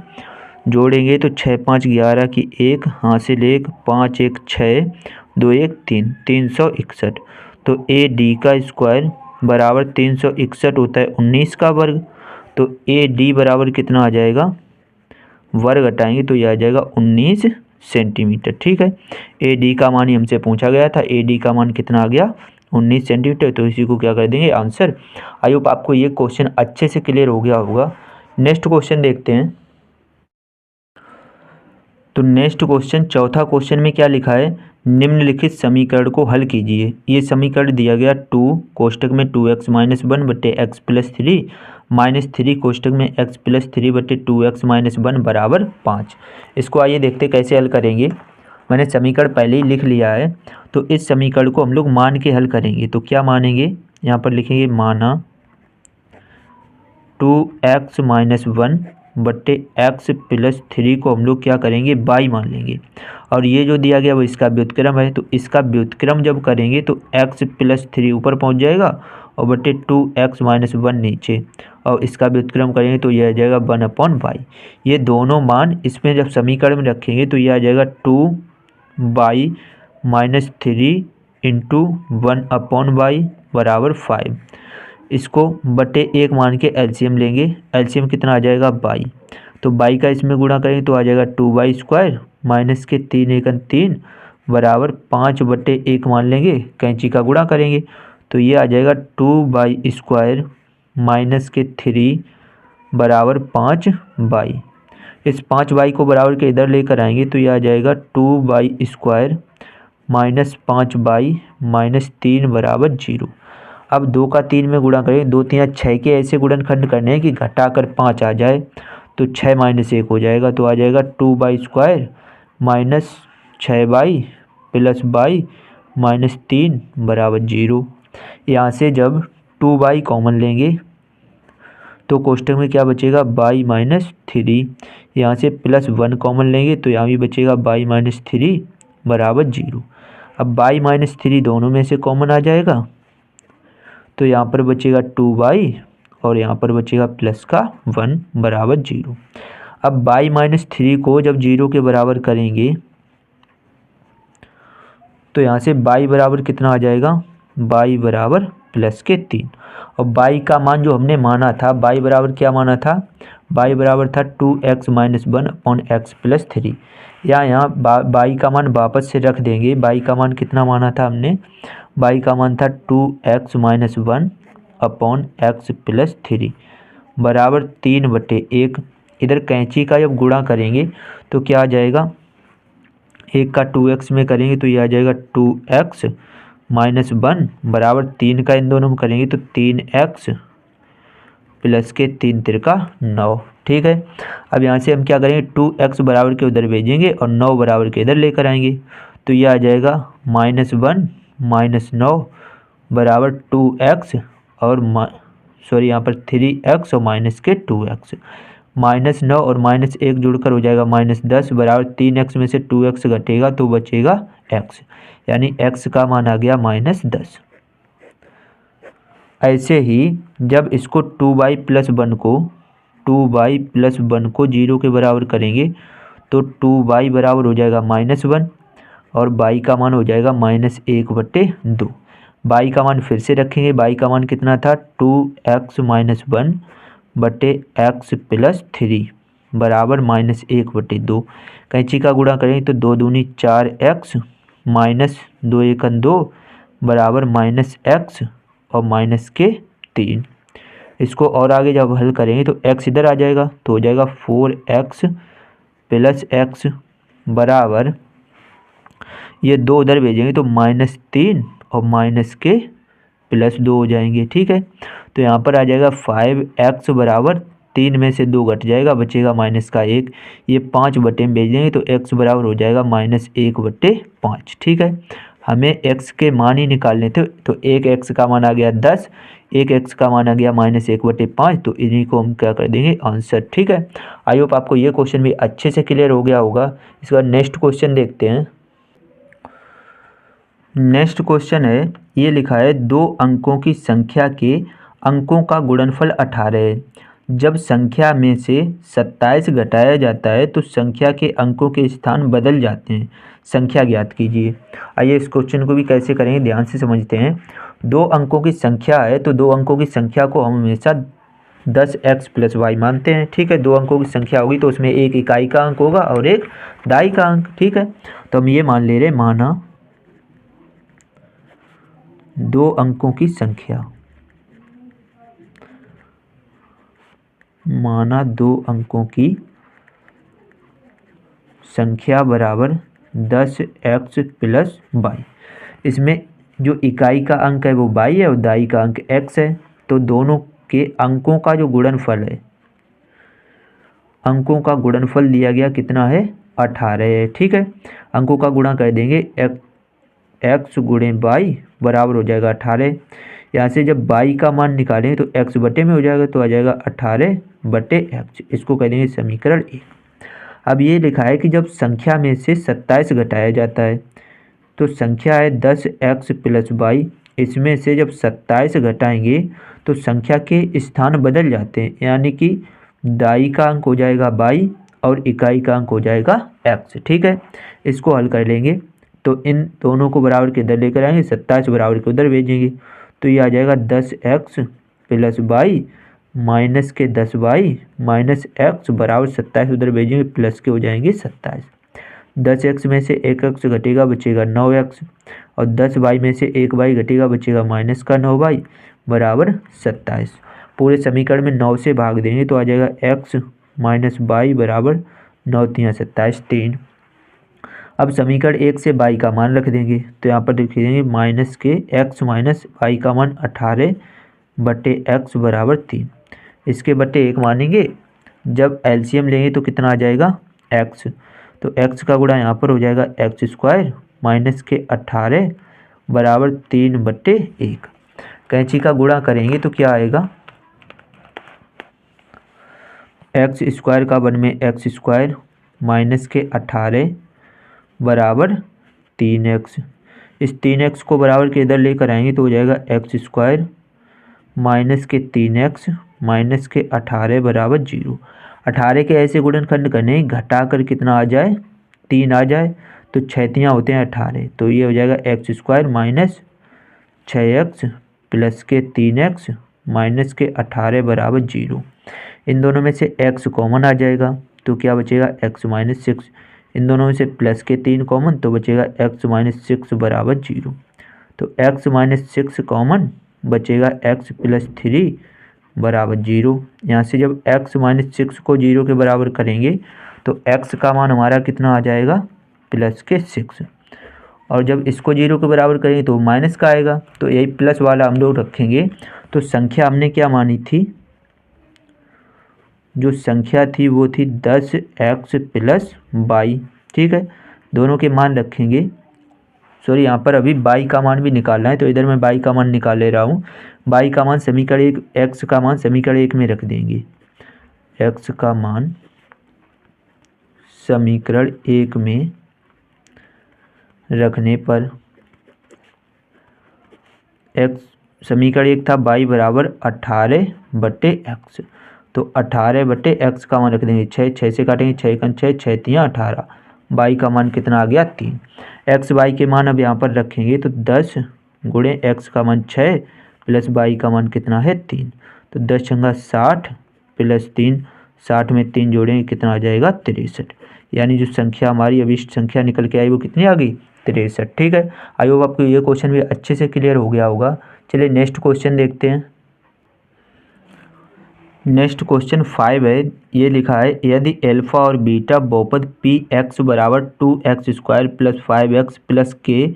जोड़ेंगे तो 6 5 11 की 1, हासिल 1, 5 1 6, 2 1 3, 361। तो ए डी का स्क्वायर बराबर 361 होता है 19 का वर्ग। तो ए डी बराबर कितना आ जाएगा, वर्ग हटाएंगे तो ये आ जाएगा 19 सेंटीमीटर। ठीक है, ए डी का मान ही हमसे पूछा गया था, ए डी का मान कितना आ गया 19 सेंटीमीटर। तो इसी को क्या कर देंगे आंसर। आई होप आपको ये क्वेश्चन अच्छे से क्लियर हो गया होगा। नेक्स्ट क्वेश्चन देखते हैं। तो नेक्स्ट क्वेश्चन, चौथा क्वेश्चन में क्या लिखा है, निम्नलिखित समीकरण को हल कीजिए। ये समीकरण दिया गया 2 कोष्टक में 2x माइनस 1 बटे एक्स प्लस 3 माइनस 3 कोष्टक में x प्लस 3 बटे 2x माइनस 1 बराबर 5। इसको आइए देखते कैसे हल करेंगे। मैंने समीकरण पहले ही लिख लिया है, तो इस समीकरण को हम लोग मान के हल करेंगे। तो क्या मानेंगे, यहाँ पर लिखेंगे माना 2x माइनस 1 बट्टे एक्स प्लस 3 को हम लोग क्या करेंगे बाई मान लेंगे। और ये जो दिया गया वो इसका व्युत्क्रम है, तो इसका व्युत्क्रम जब करेंगे तो x प्लस 3 ऊपर पहुंच जाएगा और बट्टे 2x माइनस 1 नीचे, और इसका व्युत्क्रम करेंगे तो ये आ जाएगा 1/y। ये दोनों मान इसमें जब समीकरण में रखेंगे तो ये आ जाएगा 2y माइनस 3 इंटू 1/y बराबर 5। इसको बटे 1 मान के एलसीएम लेंगे, एलसीएम कितना आ जाएगा बाई। तो बाई का इसमें गुणा करेंगे तो आ जाएगा 2y स्क्वायर माइनस के 3 एकन 3 बराबर 5 बटे 1 मान लेंगे, कैंची का गुणा करेंगे तो ये आ जाएगा 2y स्क्वायर माइनस के 3 बराबर 5y। इस 5y को बराबर के इधर लेकर आएंगे तो ये आ जाएगा 2y square minus 5y minus 3 बराबर 0। अब 2 का 3 में गुणा करें, 2 3 6 के ऐसे गुणनखंड करने हैं कि घटाकर 5 आ जाए, तो 6 माइनस 1 हो जाएगा, तो आ जाएगा 2y square minus 6y plus y minus 3 बराबर 0। यहाँ से जब 2y कॉमन लेंगे तो कोष्टक में क्या बचेगा y माइनस 3, यहाँ से प्लस 1 कॉमन लेंगे तो यहाँ भी बचेगा y माइनस 3 बराबर 0। अब y माइनस 3 दोनों में से कॉमन आ जाएगा तो यहाँ पर बचेगा 2y और यहाँ पर बचेगा प्लस का 1 बराबर 0। अब y माइनस 3 को जब 0 के बराबर करेंगे तो यहाँ से y बराबर कितना आ जाएगा, y बराबर प्लस के 3। और y का मान जो हमने माना था, y बराबर क्या माना था, y बराबर था 2x minus 1 upon x plus 3। यहाँ y का मान वापस से रख देंगे। y का मान कितना माना था हमने, y का मान था 2x minus 1 upon x plus 3 बराबर 3 बटे 1। इधर कैंची का जब गुणा करेंगे तो क्या आ जाएगा, 1 का 2x में करेंगे तो ये आ जाएगा 2x माइनस 1 बराबर 3 का इन दोनों में करेंगे तो 3x प्लस के 3 तिरका 9। ठीक है, अब यहाँ से हम क्या करेंगे, 2x बराबर के उधर भेजेंगे और 9 बराबर के इधर लेकर आएंगे तो ये आ जाएगा माइनस 1 माइनस 9 बराबर 2x और यहाँ पर 3x और माइनस के 2x। माइनस 9 और माइनस 1 जुड़कर हो जाएगा माइनस 10 बराबर 3x में से 2x घटेगा तो बचेगा x, यानी x का मान आ गया माइनस 10। ऐसे ही जब इसको 2y प्लस 1 को 0 के बराबर करेंगे तो 2y बराबर हो जाएगा माइनस 1 और y का मान हो जाएगा माइनस 1 बटे 2। y का मान फिर से रखेंगे, y का मान कितना था 2x माइनस 1 बटे एक्स प्लस 3 बराबर माइनस 1 बटे 2। कैंची का गुणा करेंगे तो 2 दूनी 4x माइनस 2 एकन 2 बराबर माइनस x और माइनस के 3। इसको और आगे जब हल करेंगे तो x इधर आ जाएगा तो हो जाएगा 4x प्लस x बराबर, ये 2 उधर भेजेंगे तो माइनस 3 और माइनस के प्लस 2 हो जाएंगे। ठीक है, तो यहाँ पर आ जाएगा 5x बराबर 3 में से 2 घट जाएगा, बचेगा माइनस का 1। ये 5 बटे में भेज देंगे तो x बराबर हो जाएगा माइनस 1 बटे 5। ठीक है, हमें x के मान ही निकालने थे तो एक x का मान आ गया 10, एक एक्स का मान आ गया -1/5, तो इन्हीं को हम क्या कर देंगे आंसर। ठीक है, आई होप आपको ये क्वेश्चन भी अच्छे से क्लियर हो गया होगा। इसके बाद नेक्स्ट क्वेश्चन देखते हैं। नेक्स्ट क्वेश्चन है, ये लिखा है 2 अंकों की संख्या के अंकों का गुणनफल 18 है। जब संख्या में से 27 घटाया जाता है तो संख्या के अंकों के स्थान बदल जाते हैं, संख्या ज्ञात कीजिए। आइए इस क्वेश्चन को भी कैसे करेंगे ध्यान से समझते हैं। 2 अंकों की संख्या है तो 2 अंकों की संख्या को हम हमेशा 10x + y मानते हैं। ठीक है, 2 अंकों की संख्या होगी तो उसमें एक इकाई का अंक होगा और एक दाई का अंक। ठीक है, तो हम ये मान ले रहे, माना 2 अंकों की संख्या, माना 2 अंकों की संख्या बराबर 10x + y। इसमें जो इकाई का अंक है वो y है और दाई का अंक x है। तो दोनों के अंकों का जो गुणनफल है, अंकों का गुणनफल दिया गया कितना है 18 है। ठीक है, अंकों का गुणा कर देंगे, x × y बराबर हो जाएगा 18। यहाँ से जब y का मान निकालेंगे तो x बटे में हो जाएगा, तो आ जाएगा 18/x। इसको कह देंगे समीकरण 1। अब ये लिखा है कि जब संख्या में से 27 घटाया जाता है तो संख्या है 10x + y, इसमें से जब 27 घटाएंगे तो संख्या के स्थान बदल जाते हैं, यानी कि दाई का अंक हो जाएगा y और इकाई का अंक हो जाएगा x। ठीक है, इसको हल कर लेंगे तो इन दोनों को बराबर के इधर लेकर आएंगे, 27 बराबर के उधर भेजेंगे, तो ये आ जाएगा 10x + y माइनस के 10y माइनस x बराबर 27 उधर भेजेंगे, प्लस के हो जाएंगे 27। 10x में से 1x घटेगा, बचेगा 9x, और 10y में से 1y घटेगा, बचेगा माइनस का 9y बराबर 27। पूरे समीकरण में 9 से भाग देंगे तो आ जाएगा x - y बराबर 9 × 3 = 27, 3। अब समीकरण 1 से y का मान रख देंगे, तो यहाँ पर लिख देंगे माइनस के x - y का मान 18/x बराबर 3। इसके बटे 1 मानेंगे, जब एलसीएम लेंगे तो कितना आ जाएगा x, तो x का गुणा यहाँ पर हो जाएगा x² माइनस के 18 बराबर 3/1। कैंची का गुणा करेंगे तो क्या आएगा, x² का 1 में x² माइनस के 18 बराबर 3x। इस 3x को बराबर के इधर लेकर आएंगे तो हो जाएगा x² माइनस के 3x माइनस के 18 बराबर 0। 18 के ऐसे गुणनखंड करने घटा कर कितना आ जाए, 3 आ जाए, तो 6 × 3 होते हैं 18, तो ये हो जाएगा x² माइनस 6x प्लस के 3x माइनस के 18 बराबर 0। इन दोनों में से x कॉमन आ जाएगा तो क्या बचेगा x - 6। इन दोनों में से प्लस के 3 कॉमन तो बचेगा x - 6 बराबर 0। तो x - 6 कॉमन बचेगा x + 3 बराबर 0। यहाँ से जब x - 6 को 0 के बराबर करेंगे तो x का मान हमारा कितना आ जाएगा +6, और जब इसको 0 के बराबर करेंगे तो माइनस का आएगा, तो यही प्लस वाला हम लोग रखेंगे। तो संख्या हमने क्या मानी थी, जो संख्या थी वो थी 10x + y। ठीक है, दोनों के मान रखेंगे, सॉरी यहाँ पर अभी y का मान भी निकालना है, तो इधर मैं y का मान निकाल ले रहा हूँ। y का मान समीकरण 1, x का मान समीकरण 1 में रख देंगे। x का मान समीकरण 1 में रखने पर x समीकरण 1 था y बराबर 18/x, तो 18/x का मान रख देंगे 6, 6 से काटेंगे 6 × 6, 6 × 3 = 18। y का मान कितना आ गया 3। x y के मान अब यहाँ पर रखेंगे तो 10 × x का मान 6 प्लस y का मान कितना है 3, तो 10 × 60 प्लस 3, 60 में 3 जोड़ेंगे कितना आ जाएगा 63। यानी जो संख्या हमारी अभिष्ट संख्या निकल के आई वो कितनी आ गई 63। ठीक है, आई होप आपको ये क्वेश्चन भी अच्छे से क्लियर हो गया होगा। चलिए नेक्स्ट क्वेश्चन देखते हैं। नेक्स्ट क्वेश्चन 5 है, ये लिखा है यदि अल्फा और बीटा बहुपद px बराबर 2x² + 5x + k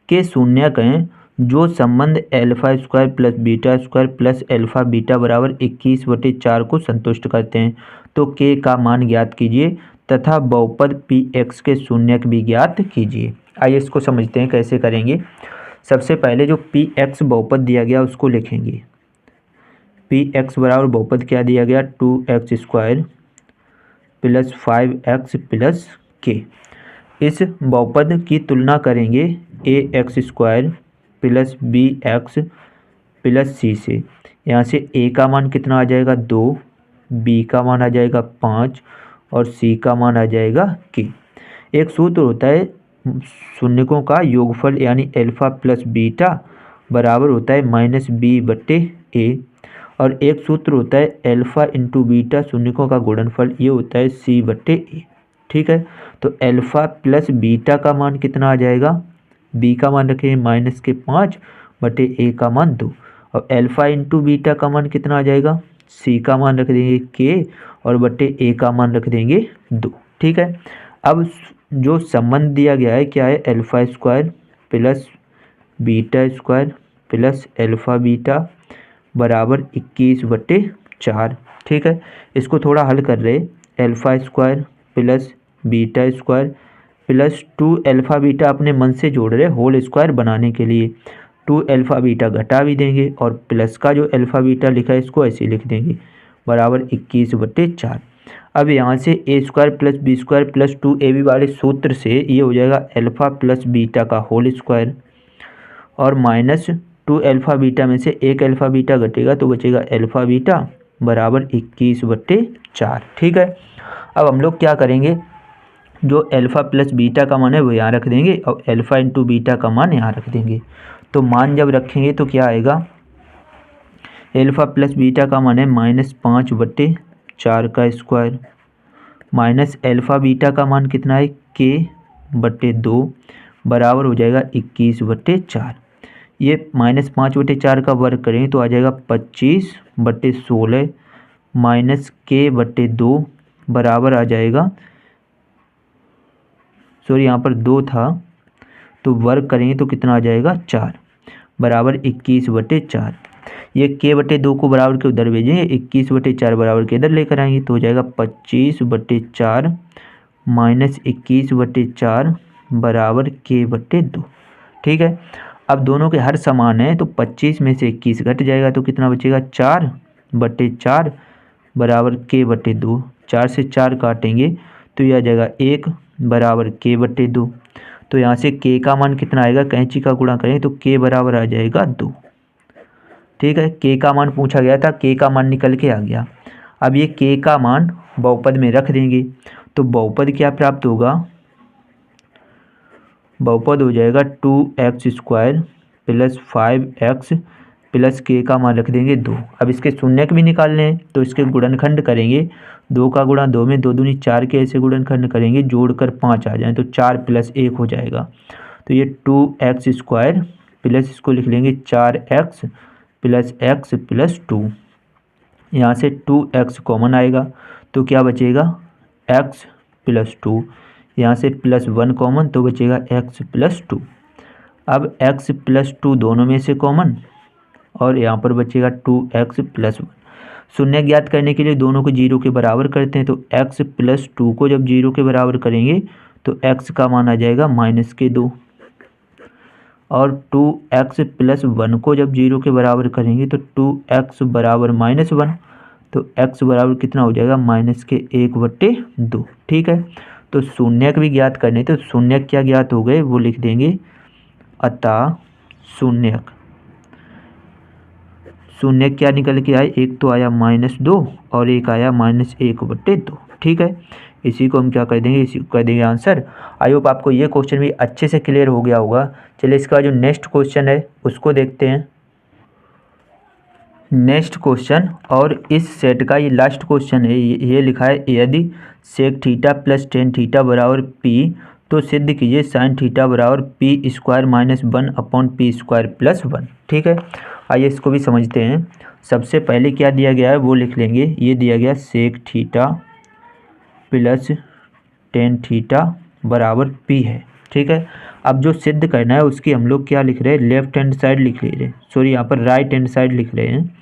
के शून्यक हैं, जो संबंध α² + β² + अल्फा बीटा बराबर 21/4 को संतुष्ट करते हैं, तो k का मान ज्ञात कीजिए तथा बहुपद px के शून्यक भी ज्ञात कीजिए। आइए इसको समझते हैं कैसे करेंगे। सबसे पहले जो px बहुपद दिया गया उसको लिखेंगे, पी एक्स बराबर बहुपद क्या दिया गया 2x² प्लस 5x प्लस के। इस बहुपद की तुलना करेंगे ax² plus bx plus c से। यहाँ से a का मान कितना आ जाएगा 2, b का मान आ जाएगा 5 और c का मान आ जाएगा k। एक सूत्र होता है शून्यकों का योगफल यानी अल्फा प्लस बीटा बराबर होता है -b/a, और एक सूत्र होता है अल्फा इंटू बीटा शून्यकों का गुणनफल, ये होता है c/a। ठीक है, तो अल्फा प्लस बीटा का मान कितना आ जाएगा, b का मान रखेंगे -5/a का मान 2, और अल्फा इंटू बीटा का मान कितना आ जाएगा, c का मान रख देंगे k और बटे a का मान रख देंगे 2। ठीक है, अब जो संबंध दिया गया है क्या है, अल्फा² प्लस बीटा² प्लस अल्फा बीटा बराबर 21/4। ठीक है, इसको थोड़ा हल कर रहे, अल्फा² प्लस बीटा² प्लस 2 अल्फा बीटा अपने मन से जोड़ रहे होल स्क्वायर बनाने के लिए, 2 अल्फा बीटा घटा भी देंगे और प्लस का जो अल्फा बीटा लिखा है इसको ऐसे लिख देंगे बराबर 21/4। अब यहाँ से a² plus b² plus 2ab वाले सूत्र से ये हो जाएगा अल्फा प्लस बीटा का होल स्क्वायर और -2 अल्फा बीटा में से एक अल्फा बीटा घटेगा तो बचेगा अल्फा बीटा बराबर 21/4। ठीक है, अब हम लोग क्या करेंगे, जो अल्फा प्लस बीटा का मान है वो यहाँ रख देंगे और अल्फा इंटू बीटा का मान यहाँ रख देंगे। तो मान जब रखेंगे तो क्या आएगा, अल्फा प्लस बीटा का मान है -5/4 का स्क्वायर माइनस अल्फा बीटा का मान कितना है k/2 बराबर हो जाएगा 21/4। ये -5/4 का वर्ग करें तो आ जाएगा 25/16 माइनस k/2 बराबर आ जाएगा, सॉरी यहाँ पर 2 था तो वर्ग करेंगे तो कितना आ जाएगा 4 बराबर 21/4। ये k/2 को बराबर के उधर भेजेंगे, 21/4 बराबर के इधर लेकर आएंगे तो हो जाएगा 25/4 माइनस 21/4 बराबर k/2। ठीक है, अब दोनों के हर समान है तो 25 में से 21 घट जाएगा तो कितना बचेगा 4/4 बराबर k/2। 4 से 4 काटेंगे तो यह आ जाएगा 1 बराबर k/2। तो यहाँ से k का मान कितना आएगा, कैंची का गुणा करें तो k बराबर आ जाएगा 2। ठीक है, k का मान पूछा गया था, k का मान निकल के आ गया। अब ये k का मान बहुपद में रख देंगे तो बहुपद क्या प्राप्त होगा, बहुपद हो जाएगा 2x² plus 5x plus k का मान रख देंगे 2। अब इसके शून्यक भी निकालने हैं तो इसके गुणनखंड करेंगे, 2 का गुणा 2 में 2 दूनी 4 के ऐसे गुणनखंड करेंगे, जोड़कर 5 आ जाए तो 4 + 1 हो जाएगा। तो ये 2x² प्लस इसको लिख लेंगे 4x प्लस x प्लस 2। यहाँ से 2x कॉमन आएगा तो क्या बचेगा x प्लस 2, यहाँ से +1 कॉमन तो बचेगा x प्लस 2। अब x प्लस 2 दोनों में से कॉमन और यहाँ पर बचेगा 2x प्लस 1। शून्य ज्ञात करने के लिए दोनों को 0 के बराबर करते हैं तो x प्लस 2 को जब 0 के बराबर करेंगे तो x का मान आ जाएगा -2 और 2x प्लस 1 को जब 0 के बराबर करेंगे तो 2x बराबर -1 तो x बराबर कितना हो जाएगा -1/2। ठीक है, तो शून्यक भी ज्ञात करने तो शून्यक क्या ज्ञात हो गए वो लिख देंगे, अतः शून्यक क्या निकल के आए, एक तो आया -2 और एक आया -1/2। ठीक है, इसी को हम क्या कर देंगे, इसी को कर देंगे आंसर। आई होप आपको ये क्वेश्चन भी अच्छे से क्लियर हो गया होगा। चलिए इसका जो नेक्स्ट क्वेश्चन है उसको देखते हैं। नेक्स्ट क्वेश्चन और इस सेट का ये लास्ट क्वेश्चन है। ये लिखा है, यदि sec theta plus tan theta बराबर p तो सिद्ध कीजिए sin थीटा बराबर p² - 1/p² + 1। ठीक है, आइए इसको भी समझते हैं। सबसे पहले क्या दिया गया है वो लिख लेंगे, ये दिया गया sec theta plus tan theta बराबर p है। ठीक है, अब जो सिद्ध करना है उसकी हम लोग क्या लिख रहे हैं, लेफ्ट हैंड साइड लिख ले रहे हैं, सॉरी यहाँ पर राइट हैंड साइड लिख रहे हैं।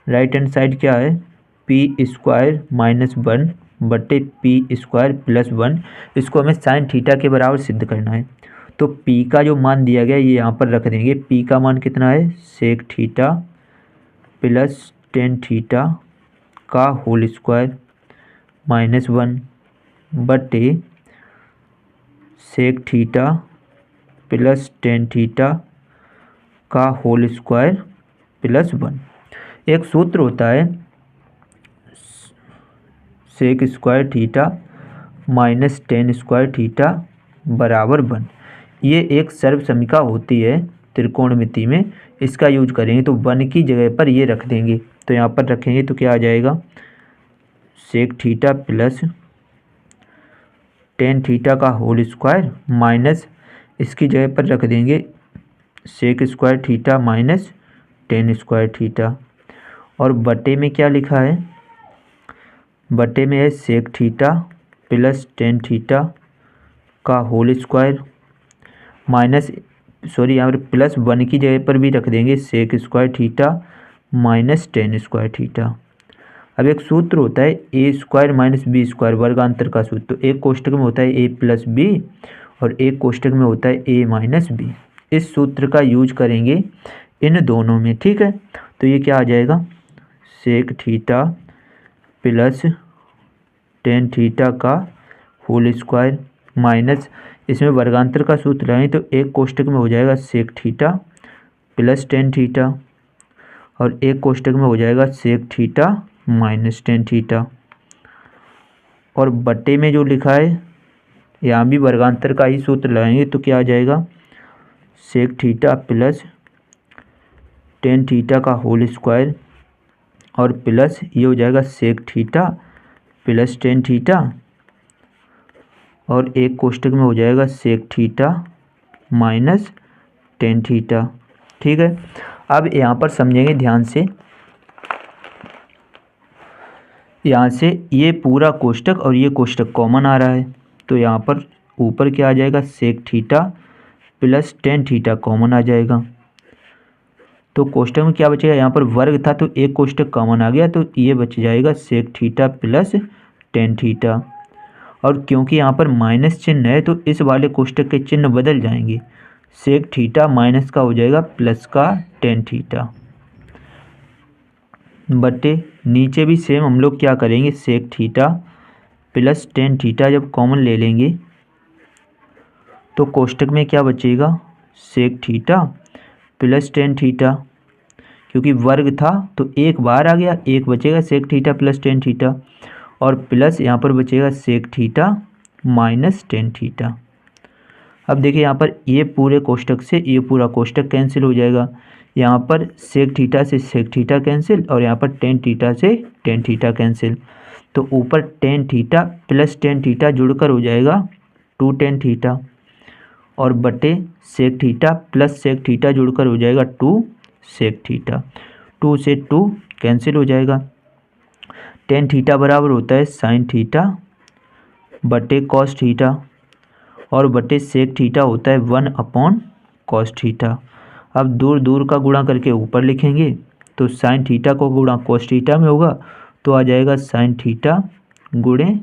राइट हैंड साइड क्या है, p² - 1/p² + 1। इसको हमें sin थीटा के बराबर सिद्ध करना है तो p का जो मान दिया गया ये यहाँ पर रख देंगे। p का मान कितना है, sec theta plus tan theta का होल स्क्वायर -1 बटे sec theta plus tan theta का होल स्क्वायर +1। एक सूत्र होता है sec square theta minus tan square theta बराबर 1। ये एक सर्वसमीका होती है त्रिकोणमिति में, इसका यूज करेंगे तो 1 की जगह पर ये रख देंगे। तो यहाँ पर रखेंगे तो क्या आ जाएगा, sec theta plus tan theta का होल स्क्वायर माइनस इसकी जगह पर रख देंगे sec square theta minus tan square theta. और बटे में क्या लिखा है, बटे में है sec theta plus tan theta का होल स्क्वायर माइनस यहाँ पर +1 की जगह पर भी रख देंगे sec square theta minus tan square theta. अब एक सूत्र होता है A square minus B square वर्गांतर का सूत्र। तो एक कोष्टक में होता है ए प्लस बी और एक कोष्टक में होता है ए माइनस बी। इस सूत्र का यूज करेंगे इन दोनों में, ठीक है। तो ये क्या आ जाएगा, sec theta plus tan theta का होल स्क्वायर माइनस इसमें वर्गांतर का सूत्र लगाएं तो एक कोष्टक में हो जाएगा sec theta plus tan theta और एक कोष्टक में हो जाएगा sec theta minus tan theta. और बट्टे में जो लिखा है यहाँ भी वर्गांतर का ही सूत्र लगाएंगे तो क्या आ जाएगा, sec theta plus tan theta का होल स्क्वायर और प्लस ये हो जाएगा sec theta plus tan theta और एक कोष्टक में हो जाएगा sec theta minus tan theta, ठीक है। अब यहाँ पर समझेंगे ध्यान से, यहाँ से ये पूरा कोष्टक और ये कोष्टक कॉमन आ रहा है तो यहाँ पर ऊपर क्या आ जाएगा, sec theta plus tan theta common आ जाएगा। तो कोष्टक में क्या बचेगा, यहाँ पर वर्ग था तो एक कोष्टक कॉमन आ गया तो ये बच जाएगा sec theta plus tan theta. और क्योंकि यहाँ पर माइनस चिन्ह है तो इस वाले कोष्टक के चिन्ह बदल जाएंगे, सेक थीटा माइनस का हो जाएगा प्लस का टेन थीटा बटे नीचे भी सेम हम लोग क्या करेंगे, sec theta plus tan theta जब कॉमन ले लेंगे तो कोष्टक में क्या बचेगा, sec theta plus tan theta. क्योंकि वर्ग था तो एक बार आ गया, एक बचेगा sec theta plus tan theta और प्लस यहाँ पर बचेगा sec theta minus tan theta. अब देखिए यहाँ पर ये पूरे कोष्टक से ये पूरा कोष्टक कैंसिल हो जाएगा, यहाँ पर सेक थीटा से सेक थीटा कैंसिल और यहाँ पर टेन थीटा से टेन थीटा कैंसिल। तो ऊपर tan theta plus tan theta जुड़कर हो जाएगा टू टेन थीटा और बटे sec theta plus sec theta जुड़कर हो जाएगा टू सेक थीटा। टू से टू कैंसिल हो जाएगा, टेन थीटा बराबर होता है साइन थीटा बटे कॉस थीटा और बटे सेक थीटा होता है 1/कॉस थीटा। अब दूर दूर का गुणा करके ऊपर लिखेंगे तो साइन थीटा को गुणा कॉस थीटा में होगा तो आ जाएगा साइन थीटा गुणे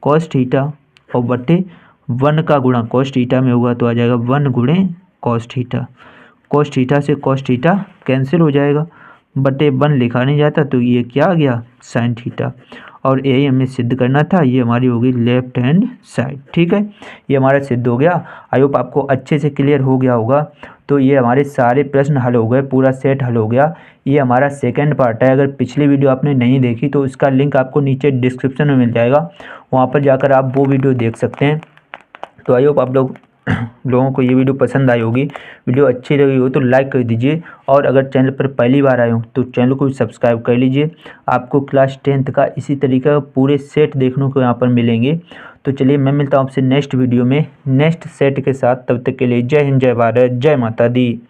कॉस थीटा और बटे 1 का गुणा कॉस थीटा में होगा तो आ जाएगा 1 गुणे कॉस थीटा। कॉस थीटा से कॉस थीटा कैंसिल हो जाएगा, बटे 1 लिखा नहीं जाता तो ये क्या आ गया, साइन थीटा। और यही हमें सिद्ध करना था, ये हमारी होगी लेफ्ट हैंड साइड, ठीक है। ये हमारा सिद्ध हो गया। आई होप आपको अच्छे से क्लियर हो गया होगा। तो ये हमारे सारे प्रश्न हल हो गए, पूरा सेट हल हो गया। ये हमारा सेकंड पार्ट है। अगर पिछली वीडियो आपने नहीं देखी तो इसका लिंक आपको नीचे डिस्क्रिप्शन में मिल जाएगा, वहाँ पर जाकर आप वो वीडियो देख सकते हैं। तो आई होप आप लोगों को ये वीडियो पसंद आई होगी। वीडियो अच्छी लगी हो तो लाइक कर दीजिए और अगर चैनल पर पहली बार आए हो तो चैनल को भी सब्सक्राइब कर लीजिए। आपको क्लास 10th का इसी तरीके का पूरे सेट देखने को यहाँ पर मिलेंगे। तो चलिए मैं मिलता हूँ आपसे नेक्स्ट वीडियो में नेक्स्ट सेट के साथ। तब तक के लिए जय हिंद, जय भारत, जय माता दी।